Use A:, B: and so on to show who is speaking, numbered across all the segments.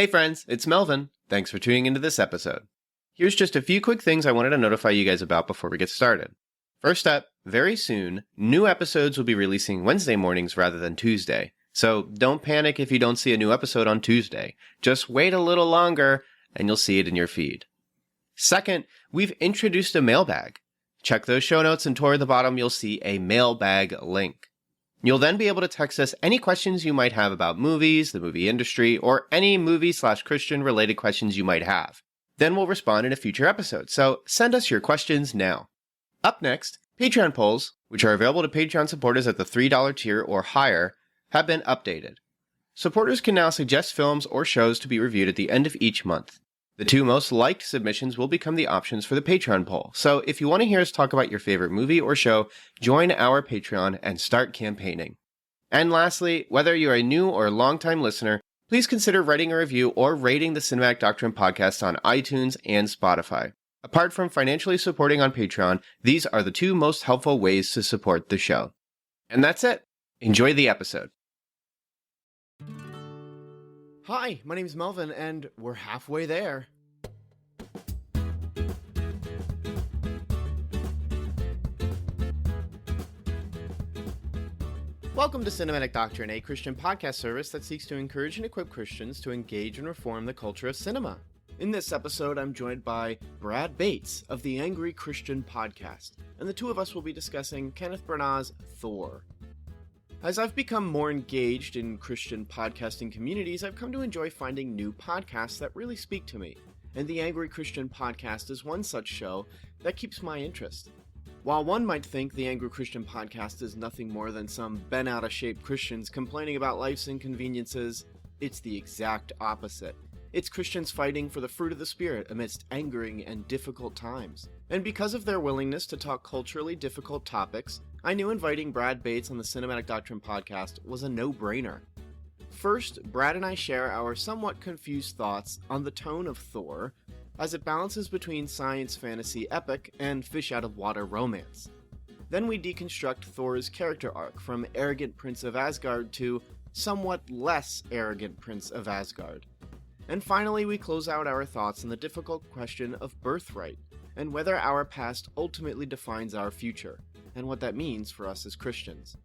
A: Hey friends, it's Melvin. Thanks for tuning into this episode. Here's just a few quick things I wanted to notify you guys about before we get started. First up, very soon, new episodes will be releasing Wednesday mornings rather than Tuesday. So don't panic if you don't see a new episode on Tuesday. Just wait a little longer and you'll see it in your feed. Second, we've introduced a mailbag. Check those show notes and toward the bottom you'll see a mailbag link. You'll then be able to text us any questions you might have about movies, the movie industry, or any movie/Christian related questions you might have. Then we'll respond in a future episode, so send us your questions now. Up next, Patreon polls, which are available to Patreon supporters at the $3 tier or higher, have been updated. Supporters can now suggest films or shows to be reviewed at the end of each month. The two most liked submissions will become the options for the Patreon poll, so if you want to hear us talk about your favorite movie or show, join our Patreon and start campaigning. And lastly, whether you're a new or longtime listener, please consider writing a review or rating the Cinematic Doctrine podcast on iTunes and Spotify. Apart from financially supporting on Patreon, these are the two most helpful ways to support the show. And that's it. Enjoy the episode. Hi, my name is Melvin, and we're halfway there. Welcome to Cinematic Doctrine, a Christian podcast service that seeks to encourage and equip Christians to engage and reform the culture of cinema. In this episode, I'm joined by Brad Bates of the Angry Christian Podcast, and the two of us will be discussing Kenneth Branagh's Thor. As I've become more engaged in Christian podcasting communities, I've come to enjoy finding new podcasts that really speak to me, and the Angry Christian Podcast is one such show that keeps my interest. While one might think the Angry Christian Podcast is nothing more than some bent-out-of-shape Christians complaining about life's inconveniences, it's the exact opposite. It's Christians fighting for the fruit of the Spirit amidst angering and difficult times. And because of their willingness to talk culturally difficult topics, I knew inviting Brad Bates on the Cinematic Doctrine podcast was a no-brainer. First, Brad and I share our somewhat confused thoughts on the tone of Thor, as it balances between science fantasy epic and fish-out-of-water romance. Then we deconstruct Thor's character arc from arrogant Prince of Asgard to somewhat less arrogant Prince of Asgard. And finally, we close out our thoughts on the difficult question of birthright, and whether our past ultimately defines our future, and what that means for us as Christians.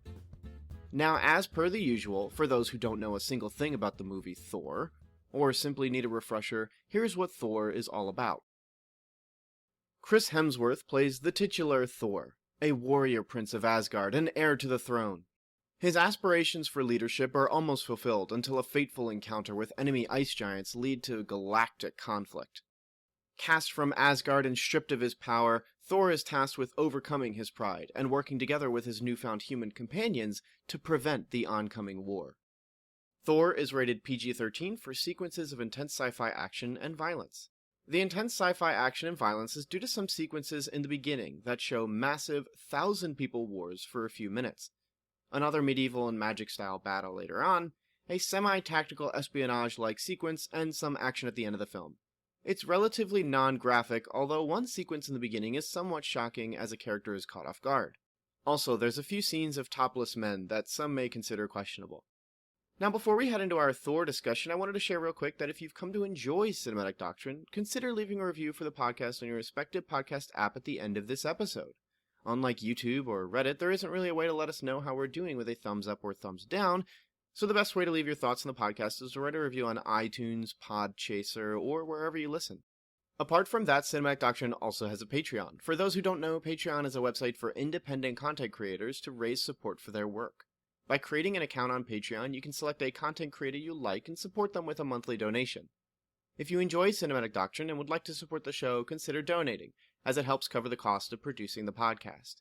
A: Now, as per the usual, for those who don't know a single thing about the movie Thor, or simply need a refresher, here's what Thor is all about. Chris Hemsworth plays the titular Thor, a warrior prince of Asgard and heir to the throne. His aspirations for leadership are almost fulfilled until a fateful encounter with enemy ice giants lead to galactic conflict. Cast from Asgard and stripped of his power, Thor is tasked with overcoming his pride and working together with his newfound human companions to prevent the oncoming war. Thor is rated PG-13 for sequences of intense sci-fi action and violence. The intense sci-fi action and violence is due to some sequences in the beginning that show massive 1,000-people wars for a few minutes, another medieval and magic-style battle later on, a semi-tactical espionage-like sequence, and some action at the end of the film. It's relatively non-graphic, although one sequence in the beginning is somewhat shocking as a character is caught off guard. Also, there's a few scenes of topless men that some may consider questionable. Now, before we head into our Thor discussion, I wanted to share real quick that if you've come to enjoy Cinematic Doctrine, consider leaving a review for the podcast on your respective podcast app at the end of this episode. Unlike YouTube or Reddit, there isn't really a way to let us know how we're doing with a thumbs up or thumbs down, so the best way to leave your thoughts on the podcast is to write a review on iTunes, Podchaser, or wherever you listen. Apart from that, Cinematic Doctrine also has a Patreon. For those who don't know, Patreon is a website for independent content creators to raise support for their work. By creating an account on Patreon, you can select a content creator you like and support them with a monthly donation. If you enjoy Cinematic Doctrine and would like to support the show, consider donating, as it helps cover the cost of producing the podcast.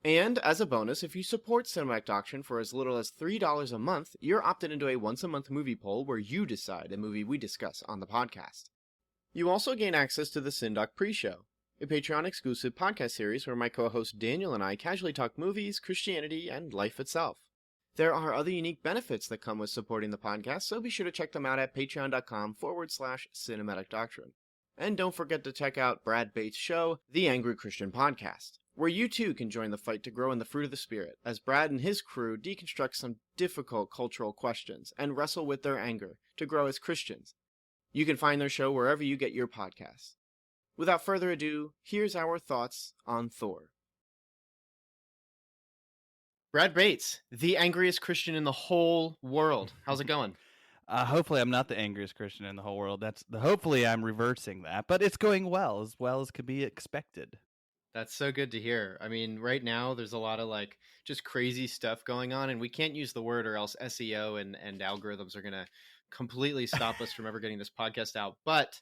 A: And, as a bonus, if you support Cinematic Doctrine for as little as $3 a month, you're opted into a once-a-month movie poll where you decide a movie we discuss on the podcast. You also gain access to the SynDoc Pre-Show, a Patreon-exclusive podcast series where my co-host Daniel and I casually talk movies, Christianity, and life itself. There are other unique benefits that come with supporting the podcast, so be sure to check them out at patreon.com/cinematic doctrine. And don't forget to check out Brad Bates' show, The Angry Christian Podcast, where you too can join the fight to grow in the fruit of the Spirit, as Brad and his crew deconstruct some difficult cultural questions and wrestle with their anger to grow as Christians, You can find their show wherever you get your podcasts. Without further ado, here's our thoughts on Thor. Brad Bates, the angriest Christian in the whole world. How's it going?
B: Hopefully, I'm not the angriest Christian in the whole world. Hopefully, I'm reversing that, but it's going well as could be expected.
A: That's so good to hear. I mean, right now there's a lot of like just crazy stuff going on, and we can't use the word or else SEO and algorithms are gonna completely stop us from ever getting this podcast out. But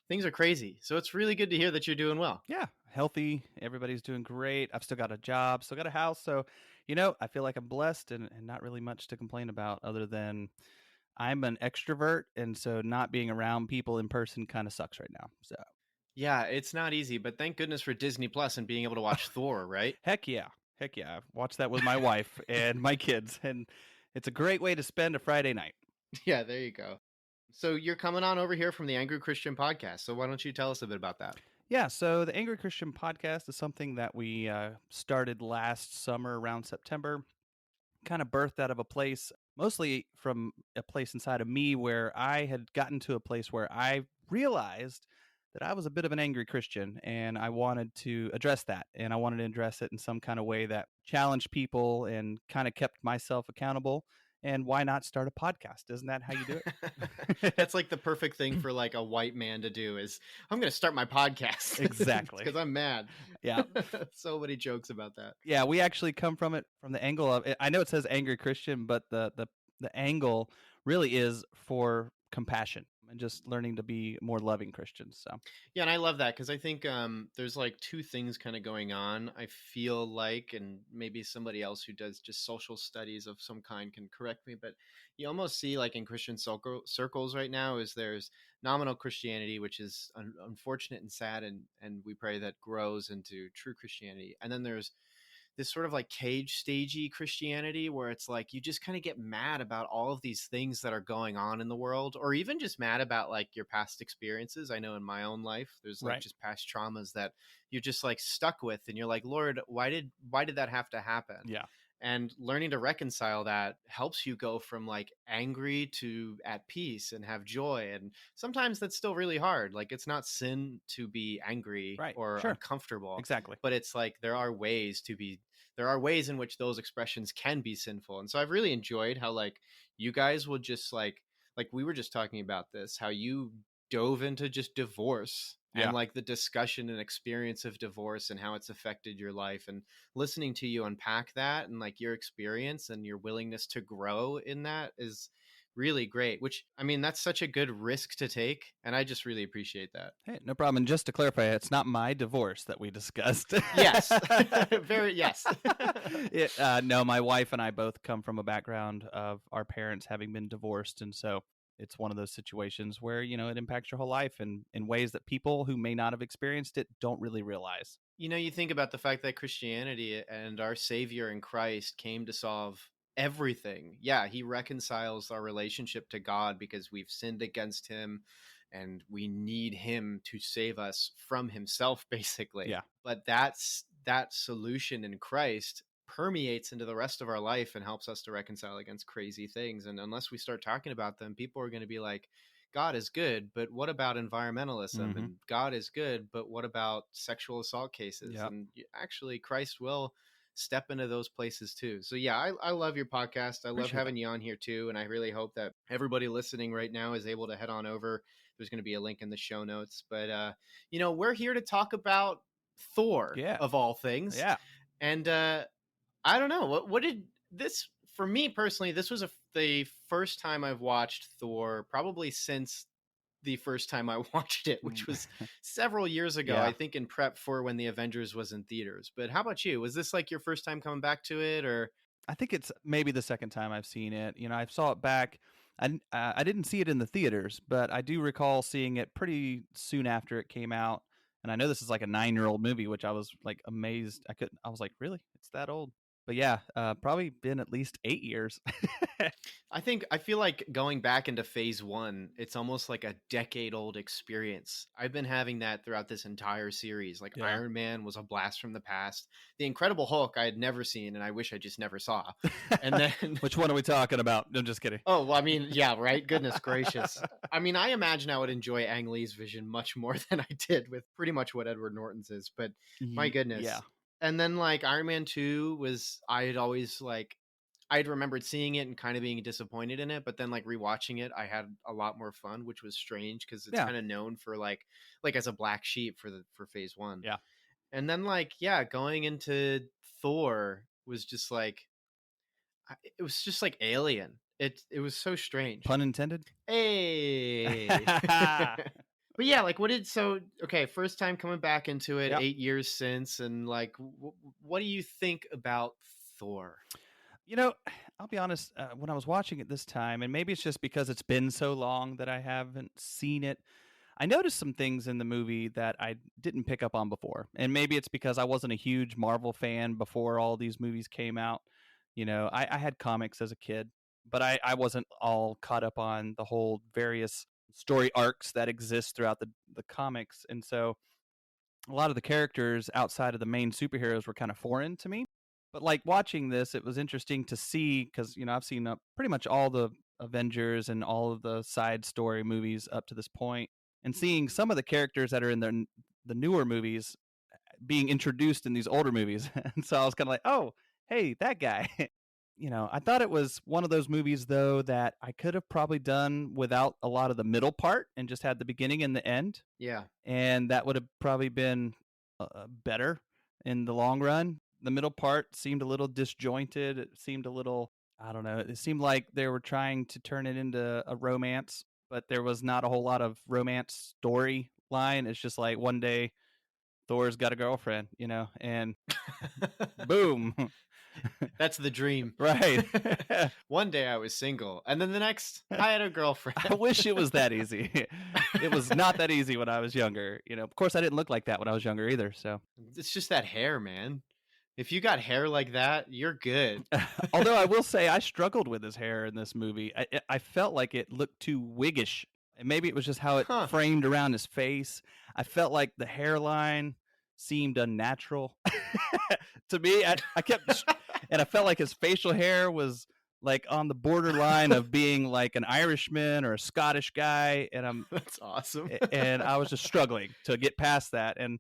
A: things are crazy, so it's really good to hear that you're doing well.
B: Yeah, healthy. Everybody's doing great. I've still got a job, still got a house, so I feel like I'm blessed and not really much to complain about other than I'm an extrovert, and so not being around people in person kind of sucks right now. So
A: Yeah, it's not easy, but thank goodness for Disney Plus and being able to watch Thor, right?
B: heck yeah, I've watched that with my wife and my kids, and it's a great way to spend a Friday night.
A: Yeah, there you go. So you're coming on over here from the Angry Christian podcast. So why don't you tell us a bit about that?
B: Yeah, so the Angry Christian podcast is something that we started last summer around September, kind of birthed out of a place, mostly from a place inside of me where I had gotten to a place where I realized that I was a bit of an angry Christian and I wanted to address that. And I wanted to address it in some kind of way that challenged people and kind of kept myself accountable. And why not start a podcast? Isn't that how you do it?
A: That's like the perfect thing for like a white man to do is I'm going to start my podcast.
B: Exactly.
A: Because I'm mad.
B: Yeah.
A: So many jokes about that.
B: Yeah, we actually come from it from the angle of I know it says angry Christian, but the angle really is for compassion and just learning to be more loving Christians. So
A: Yeah, and I love that because I think there's like two things kind of going on. I feel like, and maybe somebody else who does just social studies of some kind can correct me, but you almost see like in Christian circles right now is there's nominal Christianity, which is unfortunate and sad, and we pray that grows into true Christianity, and then there's this sort of like cage stagey Christianity where it's like you just kind of get mad about all of these things that are going on in the world, or even just mad about like your past experiences. I know in my own life, there's like just past traumas that you're just like stuck with, and you're like, Lord, why did that have to happen?
B: yeah.
A: And learning to reconcile that helps you go from like angry to at peace and have joy. And sometimes that's still really hard. Like it's not sin to be angry or uncomfortable.
B: Exactly.
A: But it's like there are ways in which those expressions can be sinful. And so I've really enjoyed how like you guys will just like we were just talking about this, how you dove into just divorce and like the discussion and experience of divorce and how it's affected your life, and listening to you unpack that and like your experience and your willingness to grow in that is really great, which I mean, that's such a good risk to take. And I just really appreciate that.
B: Hey, no problem. And just to clarify, it's not my divorce that we discussed.
A: Yes. Yes.
B: No, my wife and I both come from a background of our parents having been divorced. And so it's one of those situations where, it impacts your whole life in ways that people who may not have experienced it don't really realize.
A: You think about the fact that Christianity and our Savior in Christ came to solve everything. Yeah, he reconciles our relationship to God because we've sinned against him and we need him to save us from himself, basically.
B: Yeah.
A: But that solution in Christ permeates into the rest of our life and helps us to reconcile against crazy things. And unless we start talking about them, people are going to be like, God is good, but what about environmentalism?
B: Mm-hmm.
A: And God is good, but what about sexual assault cases?
B: Yep.
A: And actually, Christ will step into those places too. So yeah, I love your podcast. I love having you on here too. And I really hope that everybody listening right now is able to head on over. There's going to be a link in the show notes. But, we're here to talk about Thor, of all things.
B: Yeah.
A: And I don't know. What did this, for me personally, this was the first time I've watched Thor probably since the first time I watched it, which was several years ago, I think in prep for when the Avengers was in theaters. But how about you? Was this like your first time coming back to it, or?
B: I think it's maybe the second time I've seen it. I saw it back. I didn't see it in the theaters, but I do recall seeing it pretty soon after it came out. And I know this is like a 9-year-old movie, which I was like amazed. I was like, really? It's that old? But yeah, probably been at least 8 years.
A: I feel like going back into phase one, it's almost like a decade old experience. I've been having that throughout this entire series. Like
B: Yeah.
A: Iron Man was a blast from the past. The Incredible Hulk I had never seen, and I wish I just never saw. And then
B: Which one are we talking about? I'm just kidding.
A: oh, well, I mean, yeah, right. Goodness gracious. I mean, I imagine I would enjoy Ang Lee's vision much more than I did with pretty much what Edward Norton's is, but my goodness.
B: Yeah.
A: And then like Iron Man 2 was I had always like I'd remembered seeing it and kind of being disappointed in it, but then like rewatching it, I had a lot more fun, which was strange because it's
B: Yeah.
A: kind of known for like as a black sheep for phase one.
B: Yeah.
A: And then like yeah, going into Thor was just like it was just like alien. It was so strange.
B: Pun intended.
A: Hey. But yeah, like okay, first time coming back into it,
B: Yep.
A: 8 years since, and like what do you think about Thor?
B: You know, I'll be honest, when I was watching it this time, and maybe it's just because it's been so long that I haven't seen it, I noticed some things in the movie that I didn't pick up on before. And maybe it's because I wasn't a huge Marvel fan before all these movies came out. You know, I had comics as a kid, but I wasn't all caught up on the whole various story arcs that exist throughout the comics. And so a lot of the characters outside of the main superheroes were kind of foreign to me. But like watching this, it was interesting to see because, you know, I've seen pretty much all the Avengers and all of the side story movies up to this point, and seeing some of the characters that are in the newer movies being introduced in these older movies. And so I was kind of like, oh, hey, that guy. You know, I thought it was one of those movies, though, that I could have probably done without a lot of the middle part and just had the beginning and the end.
A: Yeah.
B: And that would have probably been better in the long run. The middle part seemed a little disjointed. It seemed a little, I don't know, it seemed like they were trying to turn it into a romance, but there was not a whole lot of romance storyline. It's just like one day Thor's got a girlfriend, you know, and boom.
A: That's the dream.
B: Right.
A: One day I was single, and then the next I had a girlfriend.
B: I wish it was that easy. It was not that easy when I was younger. You know, of course I didn't look like that when I was younger either, so.
A: It's just that hair, man. If you got hair like that, you're good.
B: Although I will say I struggled with his hair in this movie. I felt like it looked too wiggish. And maybe it was just how it framed around his face. I felt like the hairline seemed unnatural to me. I kept, and I felt like his facial hair was like on the borderline of being like an Irishman or a Scottish guy. And
A: that's awesome.
B: And I was just struggling to get past that. And,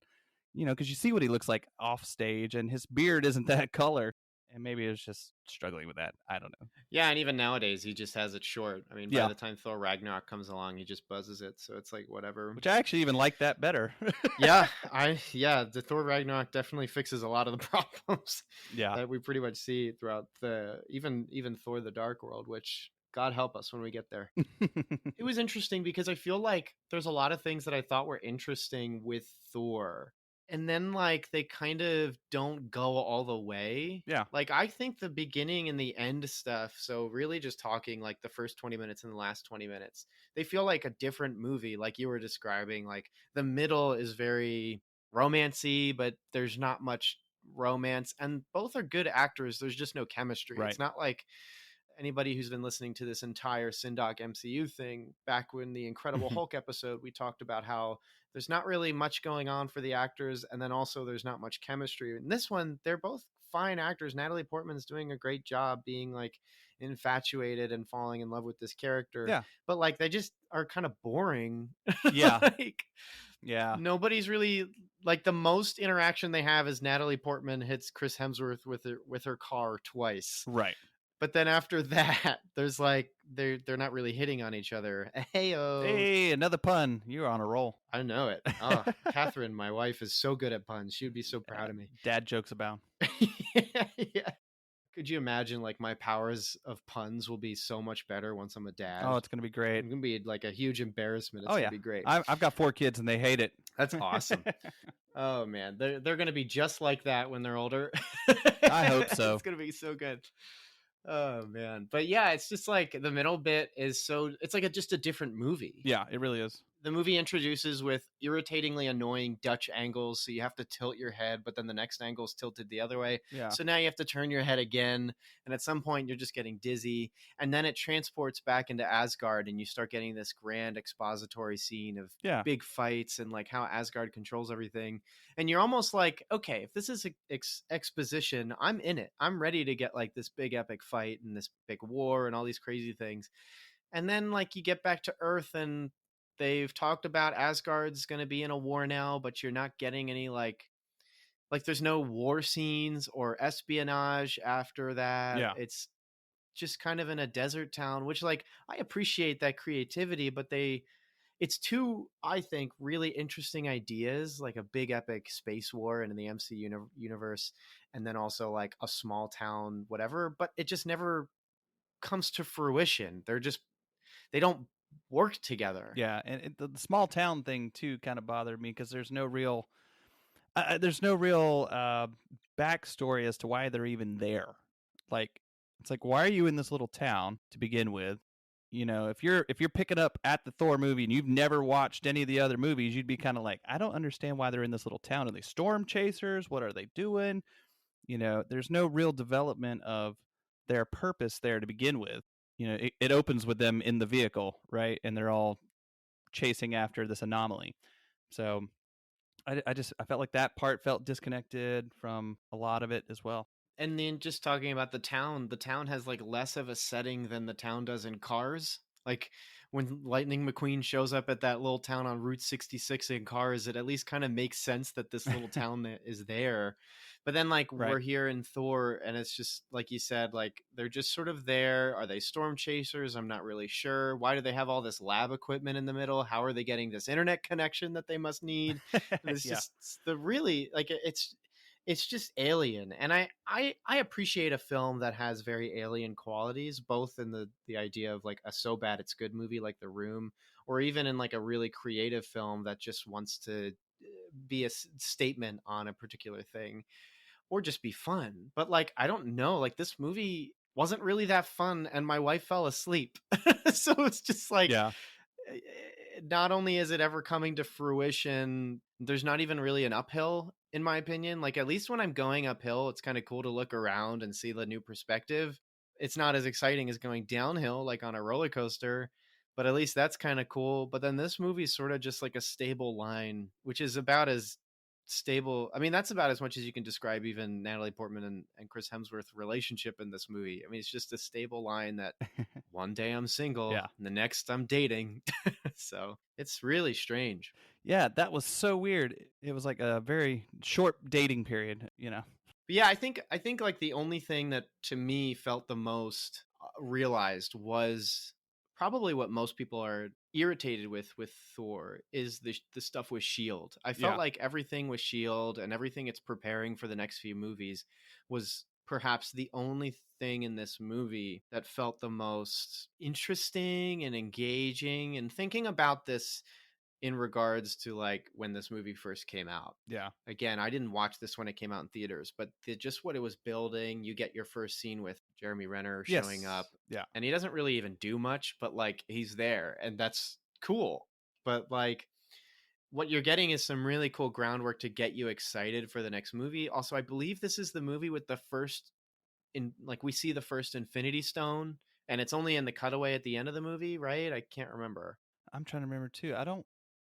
B: you know, because you see what he looks like off stage, and his beard isn't that color. And maybe it was just struggling with that. I don't know.
A: Yeah, and even nowadays, he just has it short. I mean, by the time Thor Ragnarok comes along, he just buzzes it. So it's like, whatever.
B: Which I actually even like that better.
A: Yeah, the Thor Ragnarok definitely fixes a lot of the problems that we pretty much see throughout even Thor the Dark World, which God help us when we get there. It was interesting because I feel like there's a lot of things that I thought were interesting with Thor. And then, like, they kind of don't go all the way.
B: Yeah.
A: Like, I think the beginning and the end stuff, so really just talking, like, the first 20 minutes and the last 20 minutes, they feel like a different movie, like you were describing. Like, the middle is very romancy, but there's not much romance. And both are good actors. There's just no chemistry.
B: Right.
A: It's not like anybody who's been listening to this entire Syndoc MCU thing, back when the Incredible Hulk episode, we talked about how there's not really much going on for the actors, and then also there's not much chemistry. In this one, they're both fine actors. Natalie Portman's doing a great job being like infatuated and falling in love with this character.
B: Yeah.
A: But like they just are kind of boring.
B: Yeah.
A: Like,
B: yeah.
A: Nobody's really like, the most interaction they have is Natalie Portman hits Chris Hemsworth with her car twice.
B: Right.
A: But then after that, there's like they're not really hitting on each other.
B: Hey, another pun. You're on a roll.
A: I know it. Oh, Catherine, my wife, is so good at puns. She would be so proud of me.
B: Dad jokes abound.
A: Yeah. Could you imagine, like, my powers of puns will be so much better once I'm a dad?
B: Oh, it's gonna be great.
A: It's gonna be like a huge embarrassment. It's gonna be great.
B: I've got 4 kids and they hate it.
A: That's awesome. Oh man, they're gonna be just like that when they're older.
B: I hope so.
A: It's gonna be so good. Oh man. But yeah, it's just like the middle bit is so, it's like just a different movie.
B: Yeah, it really is.
A: the movie introduces with irritatingly annoying Dutch angles, so you have to tilt your head, but then the next angle is tilted the other way.
B: Yeah.
A: So now you have to turn your head again, and at some point you're just getting dizzy, and then it transports back into Asgard, and you start getting this grand expository scene of
B: Yeah.
A: big fights and like how Asgard controls everything. And you're almost like, okay, if this is exposition, I'm in it. I'm ready to get like this big epic fight and this big war and all these crazy things. And then like you get back to Earth and they've talked about Asgard's going to be in a war now, but you're not getting any like there's no war scenes or espionage after that.
B: Yeah.
A: It's just kind of in a desert town, which like I appreciate that creativity, but it's two, I think, really interesting ideas, like a big epic space war in the MC universe, and then also like a small town, whatever. But it just never comes to fruition. They don't work together.
B: Yeah, and the small town thing too kind of bothered me because there's no real backstory as to why they're even there. Like, it's like, why are you in this little town to begin with? You know, if you're picking up at the Thor movie and you've never watched any of the other movies, you'd be kind of like, I don't understand why they're in this little town. Are they storm chasers? What are they doing? You know, there's no real development of their purpose there to begin with. You know, it opens with them in the vehicle, right? And they're all chasing after this anomaly. So I felt like that part felt disconnected from a lot of it as well.
A: And then just talking about the town has like less of a setting than the town does in Cars. Like when Lightning McQueen shows up at that little town on Route 66 in Cars, it at least kind of makes sense that this little town is there. But then like
B: Right.
A: we're here in Thor and it's just like you said, like they're just sort of there. Are they storm chasers? I'm not really sure. Why do they have all this lab equipment in the middle? How are they getting this internet connection that they must need? And it's
B: Yeah.
A: just the really like it's just alien. And I appreciate a film that has very alien qualities, both in the idea of like a so bad it's good movie like The Room, or even in like a really creative film that just wants to be a statement on a particular thing or just be fun. But like I don't know, like this movie wasn't really that fun and my wife fell asleep. So it's just like
B: Yeah.
A: not only is it ever coming to fruition, there's not even really an uphill, in my opinion. Like, at least when I'm going uphill, it's kind of cool to look around and see the new perspective. It's not as exciting as going downhill, like on a roller coaster, but at least that's kind of cool. But then this movie is sort of just like a stable line, which is about as stable. I mean, that's about as much as you can describe even Natalie Portman and Chris Hemsworth relationship in this movie. I mean, it's just a stable line that one day I'm single,
B: Yeah.
A: and the next I'm dating. So it's really strange.
B: Yeah, that was so weird. It was like a very short dating period, you know.
A: But yeah, I think like the only thing that to me felt the most realized was probably what most people are irritated with Thor is the stuff with Shield. I felt
B: Yeah.
A: like everything with Shield and everything it's preparing for the next few movies was perhaps the only thing in this movie that felt the most interesting and engaging. And thinking about this in regards to like when this movie first came out.
B: Yeah.
A: Again, I didn't watch this when it came out in theaters, but just what it was building. You get your first scene with Jeremy Renner showing up,
B: Yeah.
A: and he doesn't really even do much, but like he's there, and that's cool. But like what you're getting is some really cool groundwork to get you excited for the next movie. Also, I believe this is the movie with the first we see the first Infinity Stone, and it's only in the cutaway at the end of the movie, right? I can't remember.
B: I'm trying to remember too.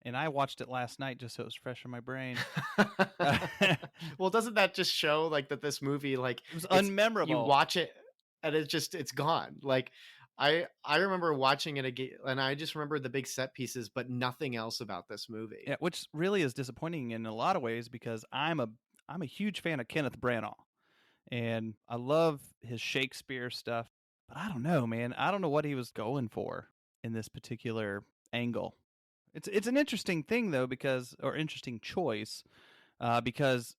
B: And I watched it last night just so it was fresh in my brain.
A: Well, doesn't that just show like that this movie like
B: It was unmemorable.
A: You watch it and it's gone. Like I remember watching it again and I just remember the big set pieces, but nothing else about this movie.
B: Yeah, which really is disappointing in a lot of ways because I'm a huge fan of Kenneth Branagh, and I love his Shakespeare stuff. But I don't know, man. I don't know what he was going for in this particular angle. It's an interesting thing though, or interesting choice, because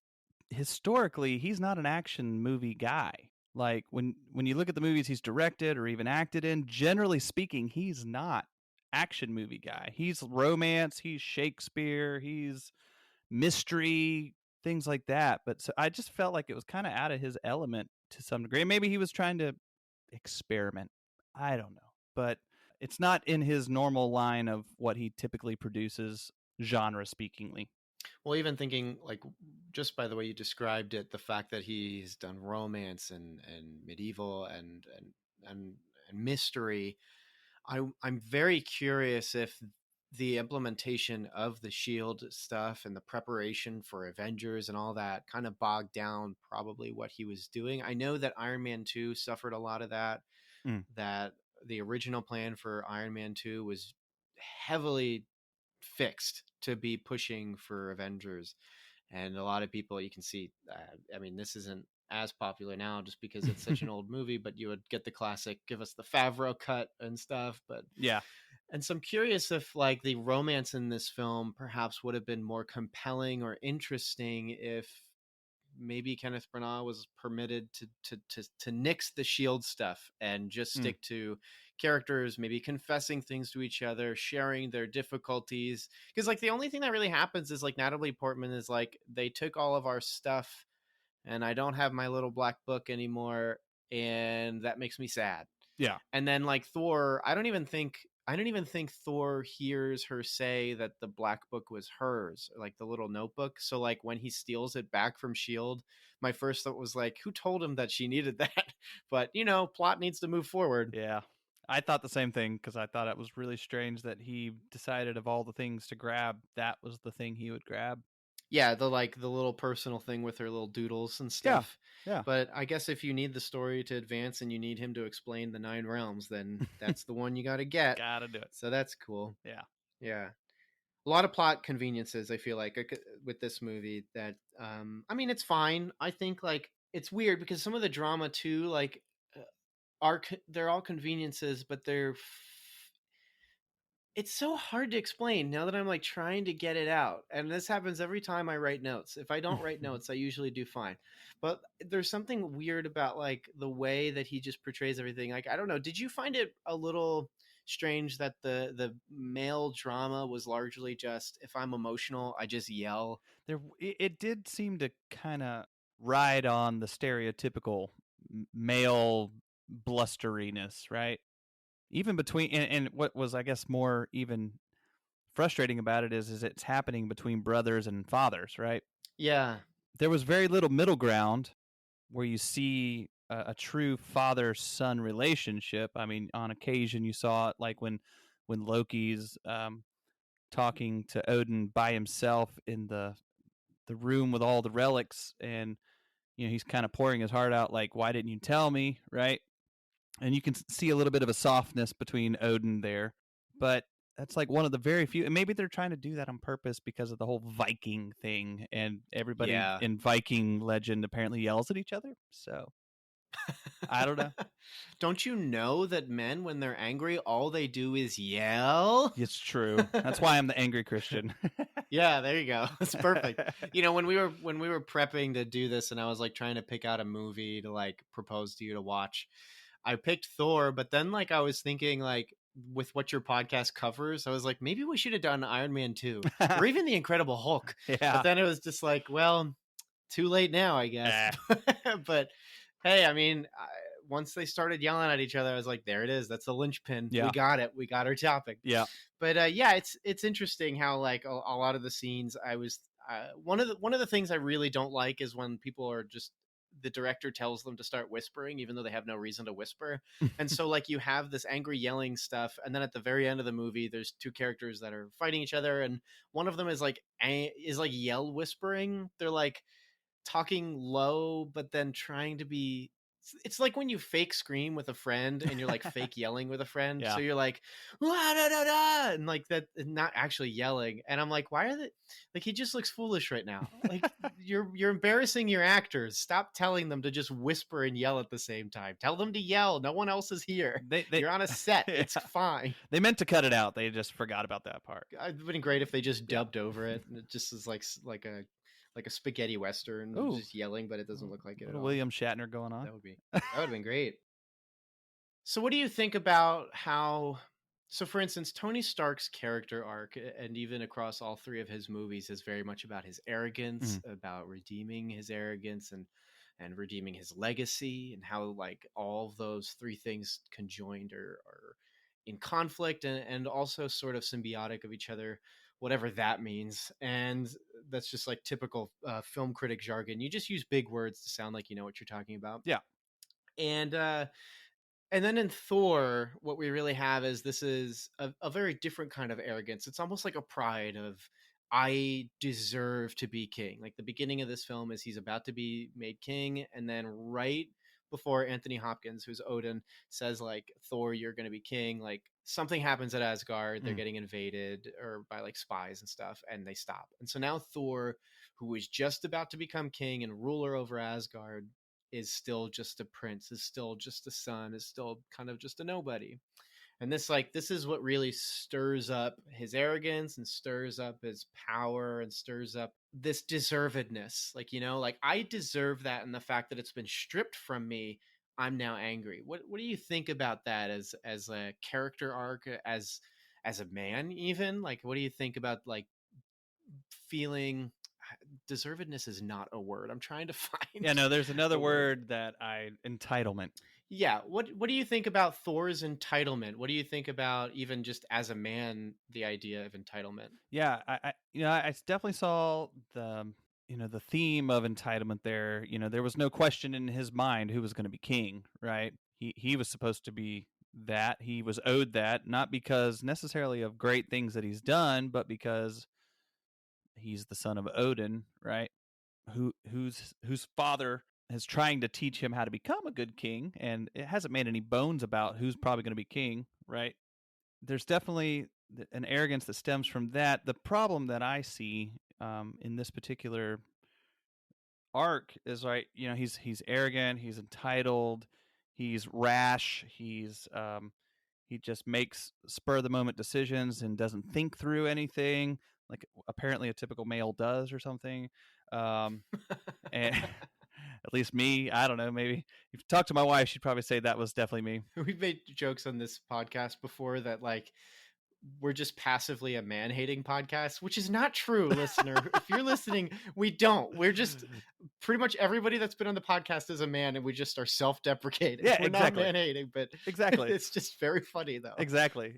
B: historically he's not an action movie guy. Like when you look at the movies he's directed or even acted in, generally speaking, he's not action movie guy. He's romance, he's Shakespeare, he's mystery, things like that. But so I just felt like it was kind of out of his element to some degree. Maybe he was trying to experiment. I don't know. But it's not in his normal line of what he typically produces, genre speakingly.
A: Well, even thinking like just by the way you described it, the fact that he's done romance and medieval and and mystery, I'm very curious if the implementation of the shield stuff and the preparation for Avengers and all that kind of bogged down probably what he was doing. I know that Iron Man 2 suffered a lot of that,
B: Mm.
A: that the original plan for Iron Man 2 was heavily fixed to be pushing for Avengers. And a lot of people, you can see, I mean, this isn't as popular now just because it's such an old movie, but you would get the classic, give us the Favreau cut and stuff. But
B: Yeah.
A: and so I'm curious if like the romance in this film perhaps would have been more compelling or interesting if maybe Kenneth Branagh was permitted to nix the shield stuff and just
B: Mm.
A: stick to characters maybe confessing things to each other, sharing their difficulties. Because like the only thing that really happens is like Natalie Portman is like, they took all of our stuff and I don't have my little black book anymore, and that makes me sad.
B: Yeah.
A: And then like Thor, I don't even think Thor hears her say that the black book was hers, like the little notebook. So like when he steals it back from Shield, my first thought was like, who told him that she needed that? But you know, plot needs to move forward.
B: Yeah. I thought the same thing because I thought it was really strange that he decided of all the things to grab, that was the thing he would grab.
A: Yeah, the like the little personal thing with her little doodles and stuff.
B: Yeah.
A: But I guess if you need the story to advance and you need him to explain the 9 realms, then that's the one you got to get.
B: Gotta do it.
A: So that's cool.
B: Yeah.
A: Yeah. A lot of plot conveniences, I feel like with this movie that I mean, it's fine. I think like it's weird because some of the drama too, like they're all conveniences, but it's so hard to explain now that I'm like trying to get it out. And this happens every time I write notes. If I don't write notes, I usually do fine. But there's something weird about like the way that he just portrays everything. Like, I don't know. Did you find it a little strange that the male drama was largely just, if I'm emotional, I just yell?
B: It did seem to kind of ride on the stereotypical male blusteriness, right? Even between and what was, I guess, more even frustrating about it is it's happening between brothers and fathers, right?
A: Yeah.
B: There was very little middle ground where you see a true father-son relationship. I mean, on occasion you saw it like when Loki's talking to Odin by himself in the room with all the relics, and he's kind of pouring his heart out like, why didn't you tell me, right? And you can see a little bit of a softness between Odin there, but that's like one of the very few, and maybe they're trying to do that on purpose because of the whole Viking thing, and everybody in Viking legend apparently yells at each other. So I don't know.
A: Don't you know that men, when they're angry, all they do is yell?
B: It's true. That's why I'm the angry Christian.
A: Yeah, there you go. That's perfect. When we were prepping to do this, and I was like trying to pick out a movie to like propose to you to watch, I picked Thor, but then like I was thinking like with what your podcast covers, I was like, maybe we should have done Iron Man 2 or even the Incredible Hulk.
B: Yeah.
A: But then it was just like, well, too late now, I guess. But hey, I mean, once they started yelling at each other, I was like, there it is. That's the linchpin.
B: Yeah.
A: We got it. We got our topic.
B: Yeah.
A: But yeah, it's interesting how like a lot of the scenes I was one of the things I really don't like is when people are just, the director tells them to start whispering even though they have no reason to whisper. And so like you have this angry yelling stuff, and then at the very end of the movie there's two characters that are fighting each other, and one of them is like yell whispering. They're like talking low but then trying to be, it's like when you fake scream with a friend and you're like fake yelling with a friend.
B: Yeah.
A: So you're like, "Wah, da, da, da," and like that, not actually yelling. And I'm like, why are they like, he just looks foolish right now. Like you're embarrassing your actors. Stop telling them to just whisper and yell at the same time. Tell them to yell. No one else is here. You're on a set.
B: Yeah.
A: It's fine.
B: They meant to cut it out. They just forgot about that part.
A: It'd been great if they just dubbed over it, and it just is like a spaghetti western.
B: Ooh.
A: Just yelling, but it doesn't look like it at all.
B: William Shatner going on.
A: That would have been great. So what do you think about how, so for instance, Tony Stark's character arc, and even across all 3 of his movies, is very much about his arrogance, about redeeming his arrogance and redeeming his legacy, and how like all of those 3 things conjoined are in conflict and also sort of symbiotic of each other, whatever that means. And that's just like typical film critic jargon. You just use big words to sound like you know what you're talking about.
B: Yeah.
A: And then in Thor, what we really have is this is a very different kind of arrogance. It's almost like a pride of, I deserve to be king. Like the beginning of this film is he's about to be made king, and then right before Anthony Hopkins, who's Odin, says like, Thor, you're going to be king, like something happens at Asgard. They're getting invaded or by like spies and stuff, and they stop. And so now Thor, who is just about to become king and ruler over Asgard, is still just a prince, is still just a son, is still kind of just a nobody. And this is what really stirs up his arrogance and stirs up his power and stirs up this deservedness. Like, you know, like I deserve that, and the fact that it's been stripped from me, I'm now angry. What do you think about that as a character arc, as a man even? Like, what do you think about like feeling deservedness is not a word I'm trying to find.
B: Yeah, no, there's another word that entitlement.
A: Yeah, what do you think about Thor's entitlement? What do you think about even just as a man the idea of entitlement?
B: Yeah, I definitely saw the theme of entitlement there. There was no question in his mind who was going to be king, right? He was supposed to be that. He was owed that, not because necessarily of great things that he's done, but because he's the son of Odin, right? Whose father is trying to teach him how to become a good king, and it hasn't made any bones about who's probably going to be king, right? There's definitely an arrogance that stems from that. The problem that I see in this particular arc is, right, he's arrogant, he's entitled, he's rash, he just makes spur of the moment decisions and doesn't think through anything, like apparently a typical male does or something. And at least me, I don't know, maybe if you talk to my wife, she'd probably say that was definitely me.
A: We've made jokes on this podcast before that like we're just passively a man-hating podcast, which is not true, listener. If you're listening, we don't. We're just pretty much everybody that's been on the podcast is a man, and we just are self-deprecating.
B: Yeah,
A: we're
B: exactly.
A: not man-hating, but
B: exactly,
A: it's just very funny though.
B: Exactly.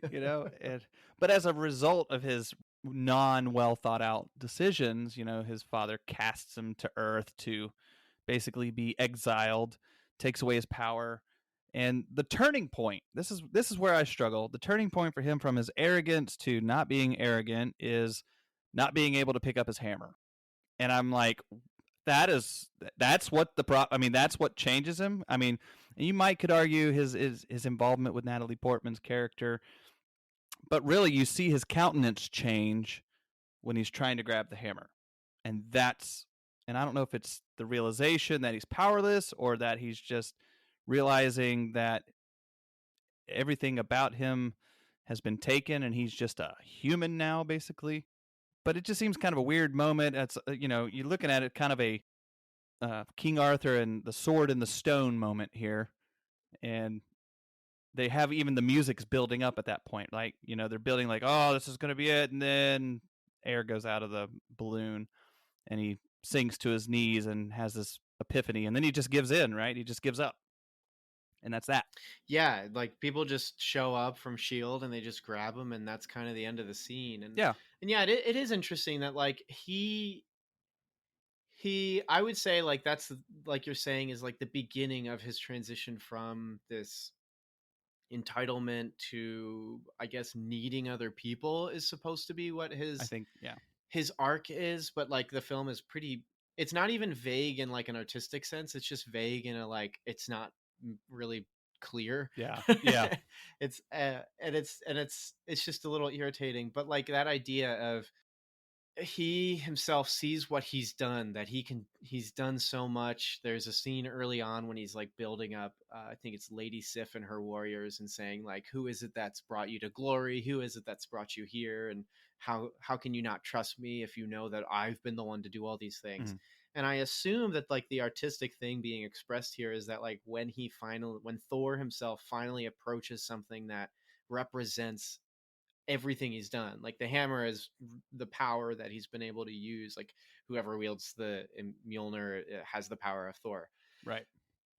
B: But as a result of his non-well thought out decisions, his father casts him to earth to basically be exiled, takes away his power. And the turning point, this is where I struggle. The turning point for him from his arrogance to not being arrogant is not being able to pick up his hammer. And I'm like, that's what that's what changes him. I mean, you could argue his involvement with Natalie Portman's character, but really you see his countenance change when he's trying to grab the hammer. And I don't know if it's the realization that he's powerless or that he's just realizing that everything about him has been taken and he's just a human now, basically. But it just seems kind of a weird moment. It's you're looking at it kind of a King Arthur and the sword and the stone moment here, and they have even the music's building up at that point. Like they're building like, oh, this is going to be it, and then air goes out of the balloon, and he sinks to his knees and has this epiphany, and then he just gives in, right? He just gives up. And that's that.
A: Yeah, like people just show up from S.H.I.E.L.D. and they just grab him, and that's kind of the end of the scene. And
B: yeah,
A: it is interesting that like he I would say like that's like you're saying is like the beginning of his transition from this entitlement to, I guess, needing other people is supposed to be what
B: I think, yeah,
A: his arc is. But like the film is pretty, it's not even vague in like an artistic sense, it's just vague in a like it's not really clear.
B: yeah
A: It's it's just a little irritating. But like that idea of he himself sees what he's done, that he's done so much. There's a scene early on when he's like building up I think it's Lady Sif and her warriors, and saying like, who is it that's brought you to glory, who is it that's brought you here, and how can you not trust me if you know that I've been the one to do all these things. And I assume that like the artistic thing being expressed here is that like when Thor himself finally approaches something that represents everything he's done, like the hammer is the power that he's been able to use, like whoever wields the Mjolnir has the power of Thor,
B: right?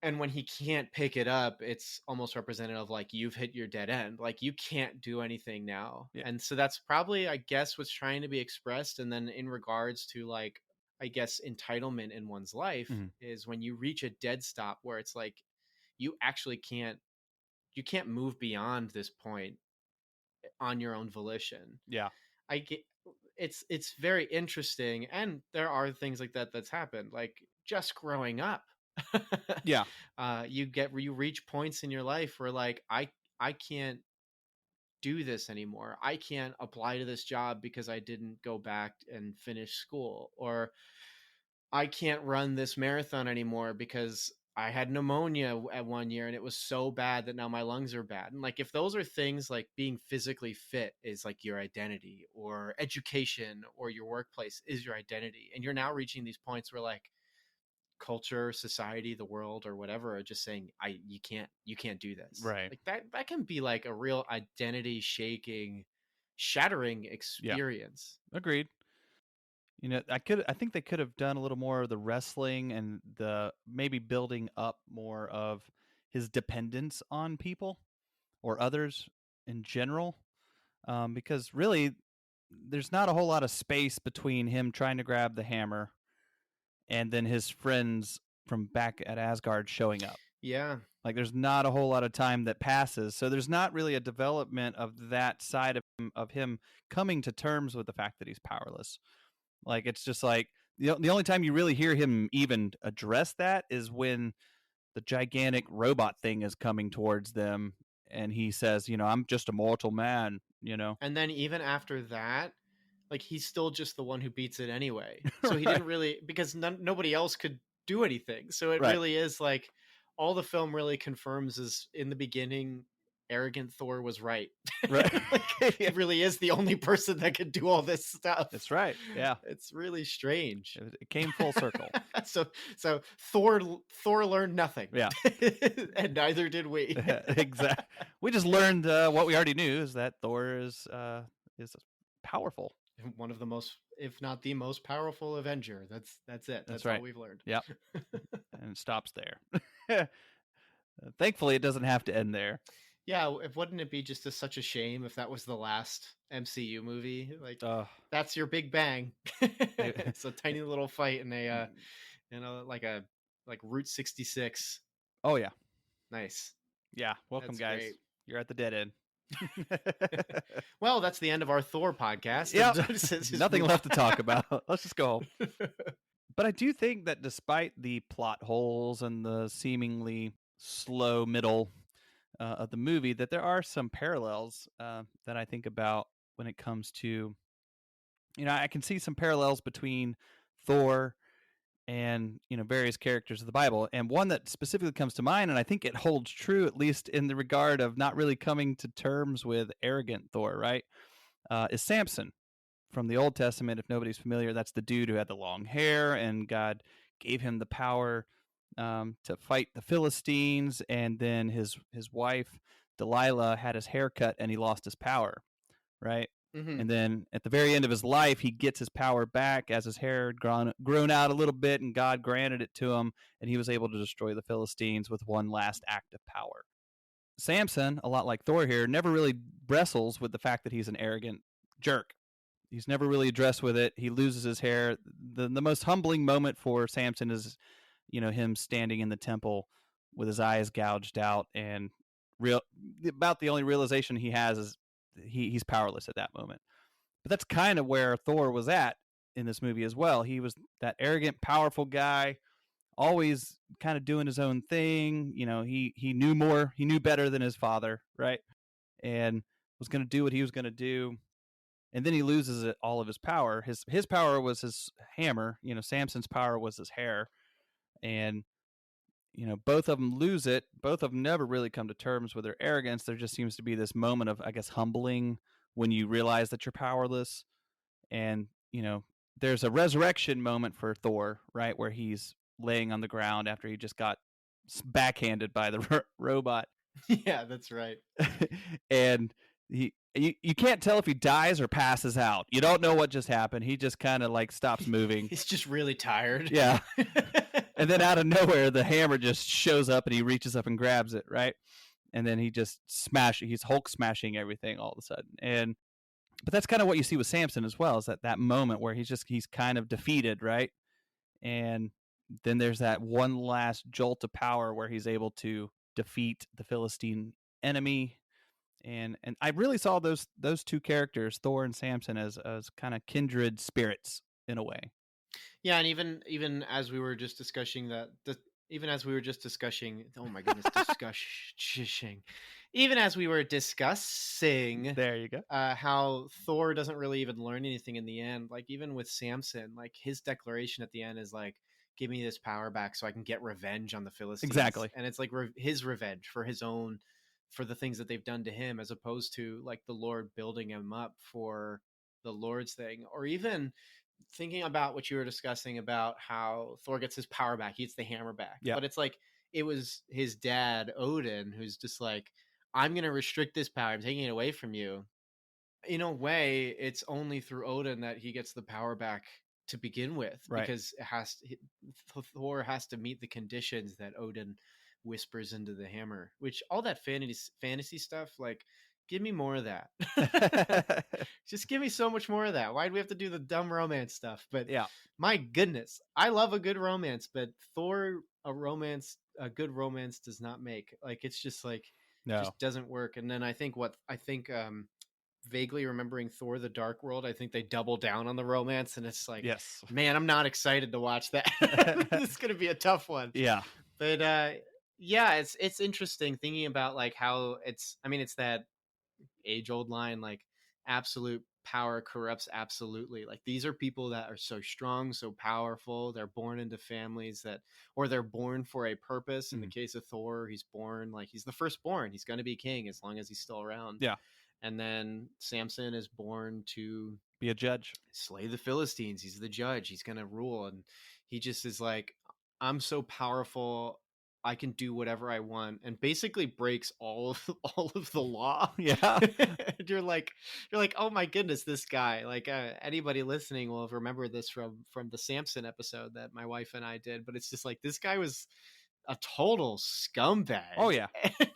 A: And when he can't pick it up, it's almost representative of like, you've hit your dead end. Like, you can't do anything now.
B: Yeah.
A: And so that's probably, I guess, what's trying to be expressed. And then in regards to like, I guess, entitlement in one's life is when you reach a dead stop where it's like, you actually can't move beyond this point on your own volition.
B: Yeah.
A: I get it's very interesting. And there are things like that that's happened, like just growing up.
B: Yeah.
A: You reach points in your life where like, I can't do this anymore. I can't apply to this job because I didn't go back and finish school, or I can't run this marathon anymore because I had pneumonia at 1 year and it was so bad that now my lungs are bad. And like, if those are things like being physically fit is like your identity, or education or your workplace is your identity, and you're now reaching these points where like culture, society, the world, or whatever are just saying, you can't do this.
B: Right.
A: Like that can be like a real identity shattering experience.
B: Yeah. Agreed. You know, I think they could have done a little more of the wrestling and the maybe building up more of his dependence on people or others in general. Because really there's not a whole lot of space between him trying to grab the hammer and then his friends from back at Asgard showing up.
A: Yeah.
B: Like, there's not a whole lot of time that passes. So there's not really a development of that side of him coming to terms with the fact that he's powerless. Like, it's just like the only time you really hear him even address that is when the gigantic robot thing is coming towards them and he says, you know, I'm just a mortal man, you know.
A: And then even after that, like, he's still just the one who beats it anyway. So he
B: Right.
A: didn't really, because nobody else could do anything. So it
B: Right.
A: really is like, all the film really confirms is, in the beginning, arrogant Thor was right.
B: Right.
A: Like, he really is the only person that could do all this stuff.
B: That's right. Yeah.
A: It's really strange.
B: It came full circle.
A: So Thor learned nothing.
B: Yeah.
A: And neither did we.
B: Exactly. We just learned what we already knew, is that Thor is powerful.
A: One of the most, if not the most powerful Avenger. That's it. That's
B: right.
A: all we've learned.
B: Yep. And it stops there. Thankfully, it doesn't have to end there.
A: Yeah, wouldn't it be just such a shame if that was the last MCU movie? Like, that's your big bang. It's a tiny little fight in a, like Route 66.
B: Oh yeah,
A: nice.
B: Yeah, welcome,
A: That's
B: guys.
A: great.
B: You're at the dead end.
A: Well, that's the end of our Thor podcast.
B: Yeah, nothing left to talk about. Let's just go home. But I do think that despite the plot holes and the seemingly slow middle of the movie, that there are some parallels that I think about when it comes to, you know, I can see some parallels between Thor and, you know, various characters of the Bible. And one that specifically comes to mind, and I think it holds true, at least in the regard of not really coming to terms with arrogant Thor, right, is Samson from the Old Testament. If nobody's familiar, that's the dude who had the long hair, and God gave him the power to fight the Philistines, and then his wife Delilah had his hair cut and he lost his power, right? Mm-hmm. And then at the very end of his life, he gets his power back as his hair had grown out a little bit, and God granted it to him, and he was able to destroy the Philistines with one last act of power. Samson, a lot like Thor here, never really wrestles with the fact that he's an arrogant jerk. He's never really addressed with it. He loses his hair. The most humbling moment for Samson is, you know, him standing in the temple with his eyes gouged out, and about the only realization he has is he's powerless at that moment. But that's kind of where Thor was at in this movie as well. He was that arrogant, powerful guy, always kind of doing his own thing. You know, he knew more, he knew better than his father, right? And was going to do what he was going to do. And then he loses all of his power. His power was his hammer. You know, Samson's power was his hair. And, you know, both of them lose it. Both of them never really come to terms with their arrogance. There just seems to be this moment of, I guess, humbling when you realize that you're powerless. And, you know, there's a resurrection moment for Thor, right, where he's laying on the ground after he just got backhanded by the robot.
A: Yeah, that's right.
B: And you can't tell if he dies or passes out. You don't know what just happened. He just kind of like stops moving.
A: He's just really tired.
B: Yeah. And then out of nowhere, the hammer just shows up and he reaches up and grabs it, right? And then he just he's Hulk smashing everything all of a sudden. But that's kind of what you see with Samson as well, is that moment where he's kind of defeated, right? And then there's that one last jolt of power where he's able to defeat the Philistine enemy. And I really saw those two characters, Thor and Samson, as kind of kindred spirits in a way.
A: Yeah, and even as we were just discussing oh my goodness, discussing. Even as we were discussing,
B: there you go,
A: how Thor doesn't really even learn anything in the end. Like even with Samson, like his declaration at the end is like, "Give me this power back so I can get revenge on the Philistines."
B: Exactly,
A: and it's like his revenge for the things that they've done to him, as opposed to like the Lord building him up for the Lord's thing. Or even thinking about what you were discussing about how Thor gets his power back, he gets the hammer back.
B: Yep.
A: But it's like it was his dad, Odin, who's just like, "I'm going to restrict this power. I'm taking it away from you." In a way, it's only through Odin that he gets the power back to begin with,
B: right?
A: Because Thor has to meet the conditions that Odin whispers into the hammer. Which all that fantasy stuff, like, give me more of that. Just give me so much more of that. Why do we have to do the dumb romance stuff? But
B: yeah,
A: my goodness, I love a good romance, but Thor, a good romance does not make. Like, it's just like, just doesn't work. And then I think vaguely remembering Thor: The Dark World, I think they double down on the romance, and it's like,
B: yes,
A: man, I'm not excited to watch that. It's gonna be a tough one.
B: Yeah,
A: but yeah, it's interesting thinking about like how it's that age-old line, like, absolute power corrupts absolutely. Like, these are people that are so strong, so powerful, they're born into families or they're born for a purpose. In the case of Thor, he's born, like, he's the firstborn, he's going to be king as long as he's still around.
B: Yeah.
A: And then Samson is born to
B: be a judge,
A: slay the Philistines. He's the judge, he's going to rule. And he just is like, I'm so powerful, I can do whatever I want, and basically breaks all of the law.
B: Yeah.
A: You're like, oh my goodness, this guy. Like, anybody listening will remember this from the Samson episode that my wife and I did. But it's just like, this guy was a total scumbag.
B: Oh yeah.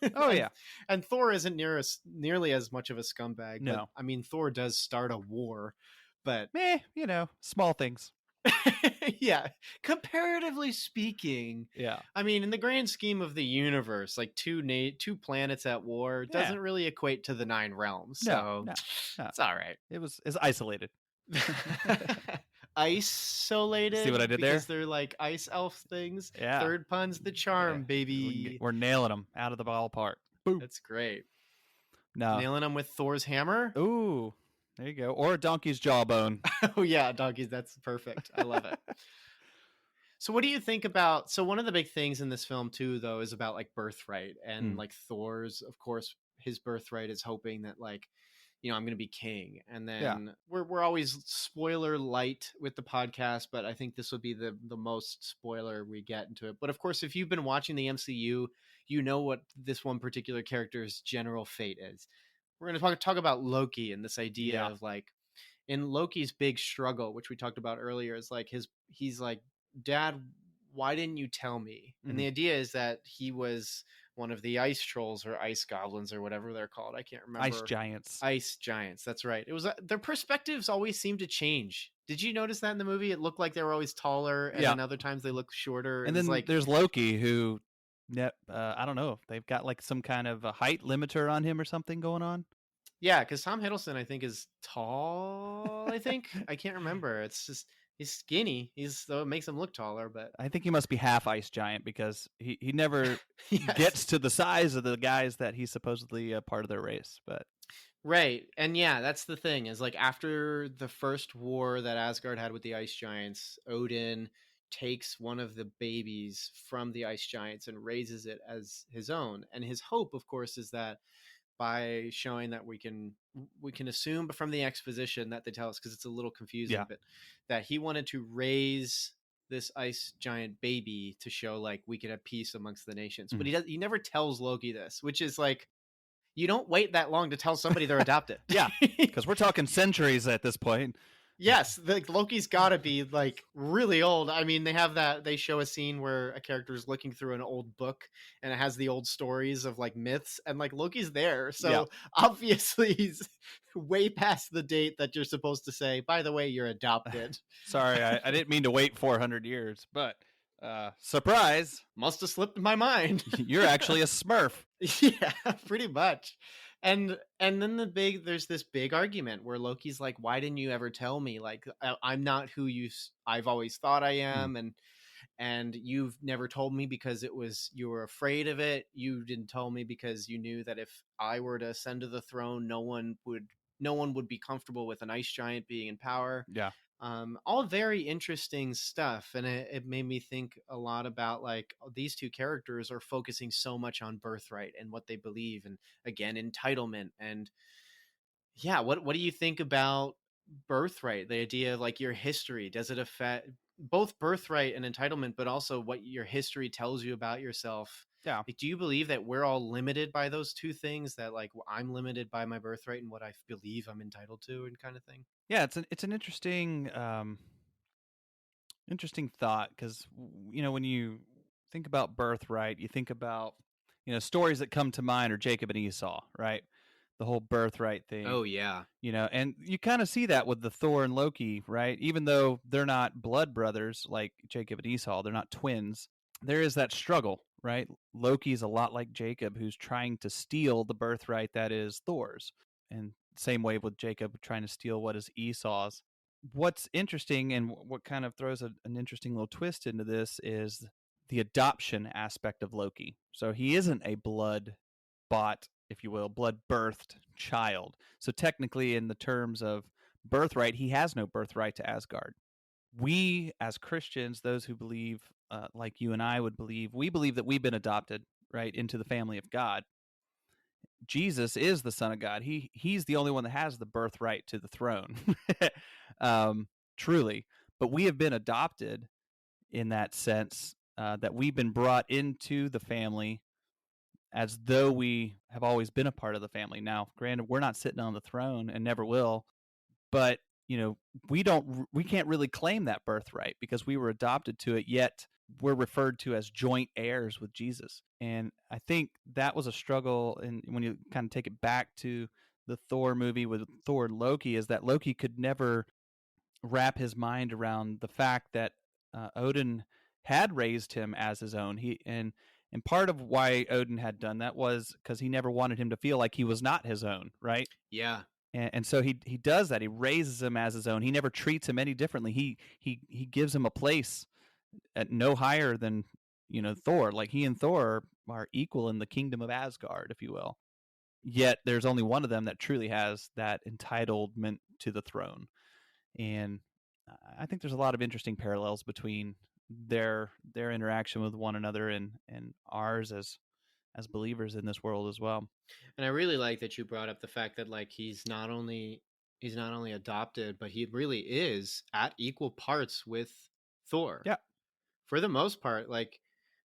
B: Yeah.
A: And Thor isn't nearly as much of a scumbag.
B: No.
A: But, I mean, Thor does start a war, but
B: small things.
A: Yeah, comparatively speaking.
B: Yeah,
A: I mean, in the grand scheme of the universe, like two planets at war doesn't really equate to the 9 realms. So
B: no.
A: It's all right.
B: It's isolated.
A: Isolated.
B: See what I did there?
A: Because they're like ice elf things.
B: Yeah.
A: Third pun's the charm, baby.
B: We're nailing them out of the ballpark. Boom.
A: That's great.
B: No.
A: Nailing them with Thor's hammer.
B: Ooh. There you go. Or a donkey's jawbone.
A: Oh, yeah, donkeys. That's perfect. I love it. So what do you think about... So one of the big things in this film, too, though, is about, like, birthright. And, like, Thor's, of course, his birthright is hoping that, like, I'm going to be king. And then we're always spoiler light with the podcast, but I think this would be the most spoiler we get into it. But, of course, if you've been watching the MCU, you know what this one particular character's general fate is. We're going to talk about Loki and this idea of, like, in Loki's big struggle, which we talked about earlier, is like he's like, Dad, why didn't you tell me? And the idea is that he was one of the ice trolls or ice goblins or whatever they're called. I can't remember.
B: Ice giants.
A: That's right. It was their perspectives always seemed to change. Did you notice that in the movie? It looked like they were always taller, and then other times they looked shorter.
B: And then like there's Loki, who I don't know if they've got like some kind of a height limiter on him or something going on.
A: Yeah, because Tom Hiddleston, I think, is tall. I can't remember. It's just he's skinny. So it makes him look taller. But
B: I think he must be half ice giant, because he never gets to the size of the guys that he's supposedly a part of their race. But
A: right, and yeah, that's the thing, is like after the first war that Asgard had with the ice giants, Odin takes one of the babies from the ice giants and raises it as his own. And his hope, of course, is that by showing that we can assume from the exposition that they tell us, because it's a little confusing, but that he wanted to raise this ice giant baby to show like we could have peace amongst the nations. But he never tells Loki this, which is like, you don't wait that long to tell somebody they're adopted.
B: Yeah, because we're talking centuries at this point.
A: Yes, Loki's got to be like really old. I mean, they show a scene where a character is looking through an old book and it has the old stories of like myths, and like Loki's there.
B: Yeah.
A: So obviously he's way past the date that you're supposed to say, by the way, you're adopted.
B: Sorry, I didn't mean to wait 400 years, but surprise,
A: Must have slipped my mind.
B: you're actually a Smurf.
A: Yeah, pretty much. And then there's this big argument where Loki's like, why didn't you ever tell me? Like, I'm not who I've always thought I am. And you've never told me because you were afraid of it. You didn't tell me because you knew that if I were to ascend to the throne, no one would be comfortable with an ice giant being in power.
B: Yeah.
A: All very interesting stuff, and it made me think a lot about like these two characters are focusing so much on birthright and what they believe, and again entitlement. And yeah, what do you think about birthright? The idea of like your history, does it affect both birthright and entitlement, but also what your history tells you about yourself?
B: Yeah.
A: Like, do you believe that we're all limited by those two things, that like I'm limited by my birthright and what I believe I'm entitled to, and kind of thing?
B: Yeah, it's an interesting interesting thought, because when you think about birthright, you think about stories that come to mind are Jacob and Esau, right? The whole birthright thing.
A: Oh yeah.
B: And you kind of see that with the Thor and Loki, right? Even though they're not blood brothers like Jacob and Esau, they're not twins. There is that struggle, right? Loki's a lot like Jacob, who's trying to steal the birthright that is Thor's. And same way with Jacob trying to steal what is Esau's. What's interesting, and what kind of throws an interesting little twist into this, is the adoption aspect of Loki. So he isn't a blood bought, if you will, blood birthed child. So technically, in the terms of birthright, he has no birthright to Asgard. We, as Christians, those who believe like you and I would believe, we believe that we've been adopted, right, into the family of God. Jesus is the Son of God. He's the only one that has the birthright to the throne, truly. But we have been adopted in that sense, that we've been brought into the family as though we have always been a part of the family. Now, granted, we're not sitting on the throne and never will, but we can't really claim that birthright because we were adopted to it, yet we're referred to as joint heirs with Jesus. And I think that was a struggle, and when you kind of take it back to the Thor movie with Thor and Loki, is that Loki could never wrap his mind around the fact that Odin had raised him as his own. And part of why Odin had done that was because he never wanted him to feel like he was not his own, right?
A: Yeah.
B: And so he does that. He raises him as his own. He never treats him any differently. He gives him a place at no higher than Thor. Like, he and Thor are equal in the kingdom of Asgard, if you will. Yet there's only one of them that truly has that entitlement to the throne. And I think there's a lot of interesting parallels between their interaction with one another and ours as believers in this world as well.
A: And I really like that you brought up the fact that like he's not only adopted, but he really is at equal parts with Thor.
B: Yeah.
A: For the most part, like